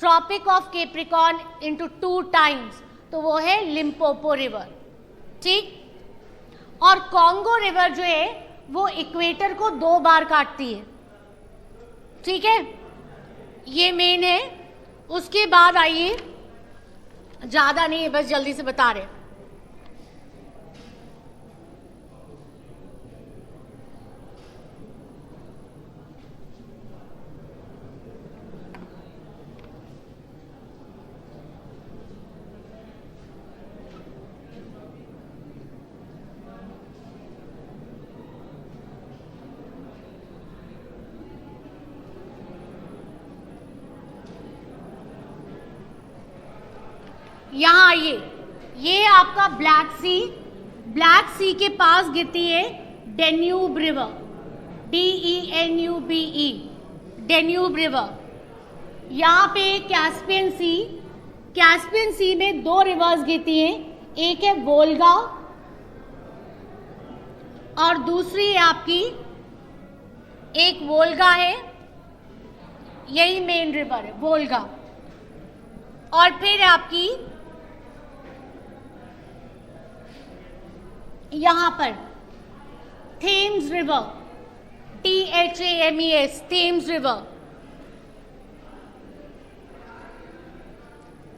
tropic of Capricorn into 2 times, तो वो है लिम्पोपो रिवर, ठीक। और कॉन्गो रिवर जो है वो इक्वेटर को 2 बार काटती है, ठीक है। ये मेन है। उसके बाद आइए, ज्यादा नहीं है, बस जल्दी से बता रहे। यहां आइए, ये आपका ब्लैक सी, ब्लैक सी के पास गिरती है Danube river, DENUBE, Danube river. यहाँ पे कैस्पियन सी, कैस्पियन सी में 2 रिवर्स गिरती हैं, एक है वोल्गा और दूसरी है आपकी, एक वोल्गा है, यही मेन रिवर है वोल्गा, और फिर आपकी यहां पर Thames river, THAMES, Thames river,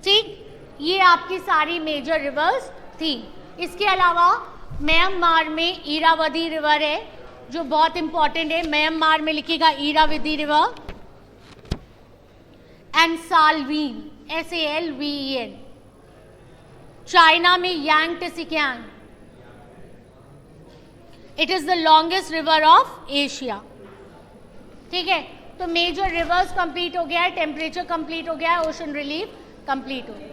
ठीक। ये आपकी सारी मेजर रिवर्स थी। इसके अलावा म्यांमार में इरावदी रिवर है जो बहुत इंपॉर्टेंट है। म्यांमार में लिखिएगा Irrawaddy river, and Salween, SALVEN। China में Yangtze Kiang, it is the longest river of Asia, ठीक है। तो मेजर रिवर्स कंप्लीट हो गया है, टेम्परेचर कंप्लीट हो गया है, ओशन रिलीफ कंप्लीट हो गया।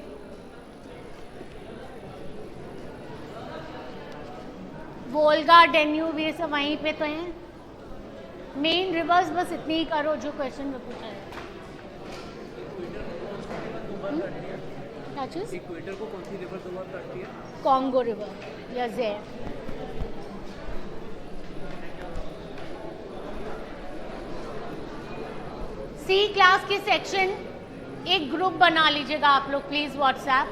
वोल्गा, डेन्यूब, ये सब वहीं पे तो हैं। मेन रिवर्स बस इतनी ही करो जो क्वेश्चन में पूछा है। क्या चीज? इक्वेटर को कौन सी रिवर दोबारा काटती है? कॉन्गो रिवर या ज़ेर। सी क्लास के सेक्शन एक ग्रुप बना लीजिएगा आप लोग प्लीज व्हाट्सएप।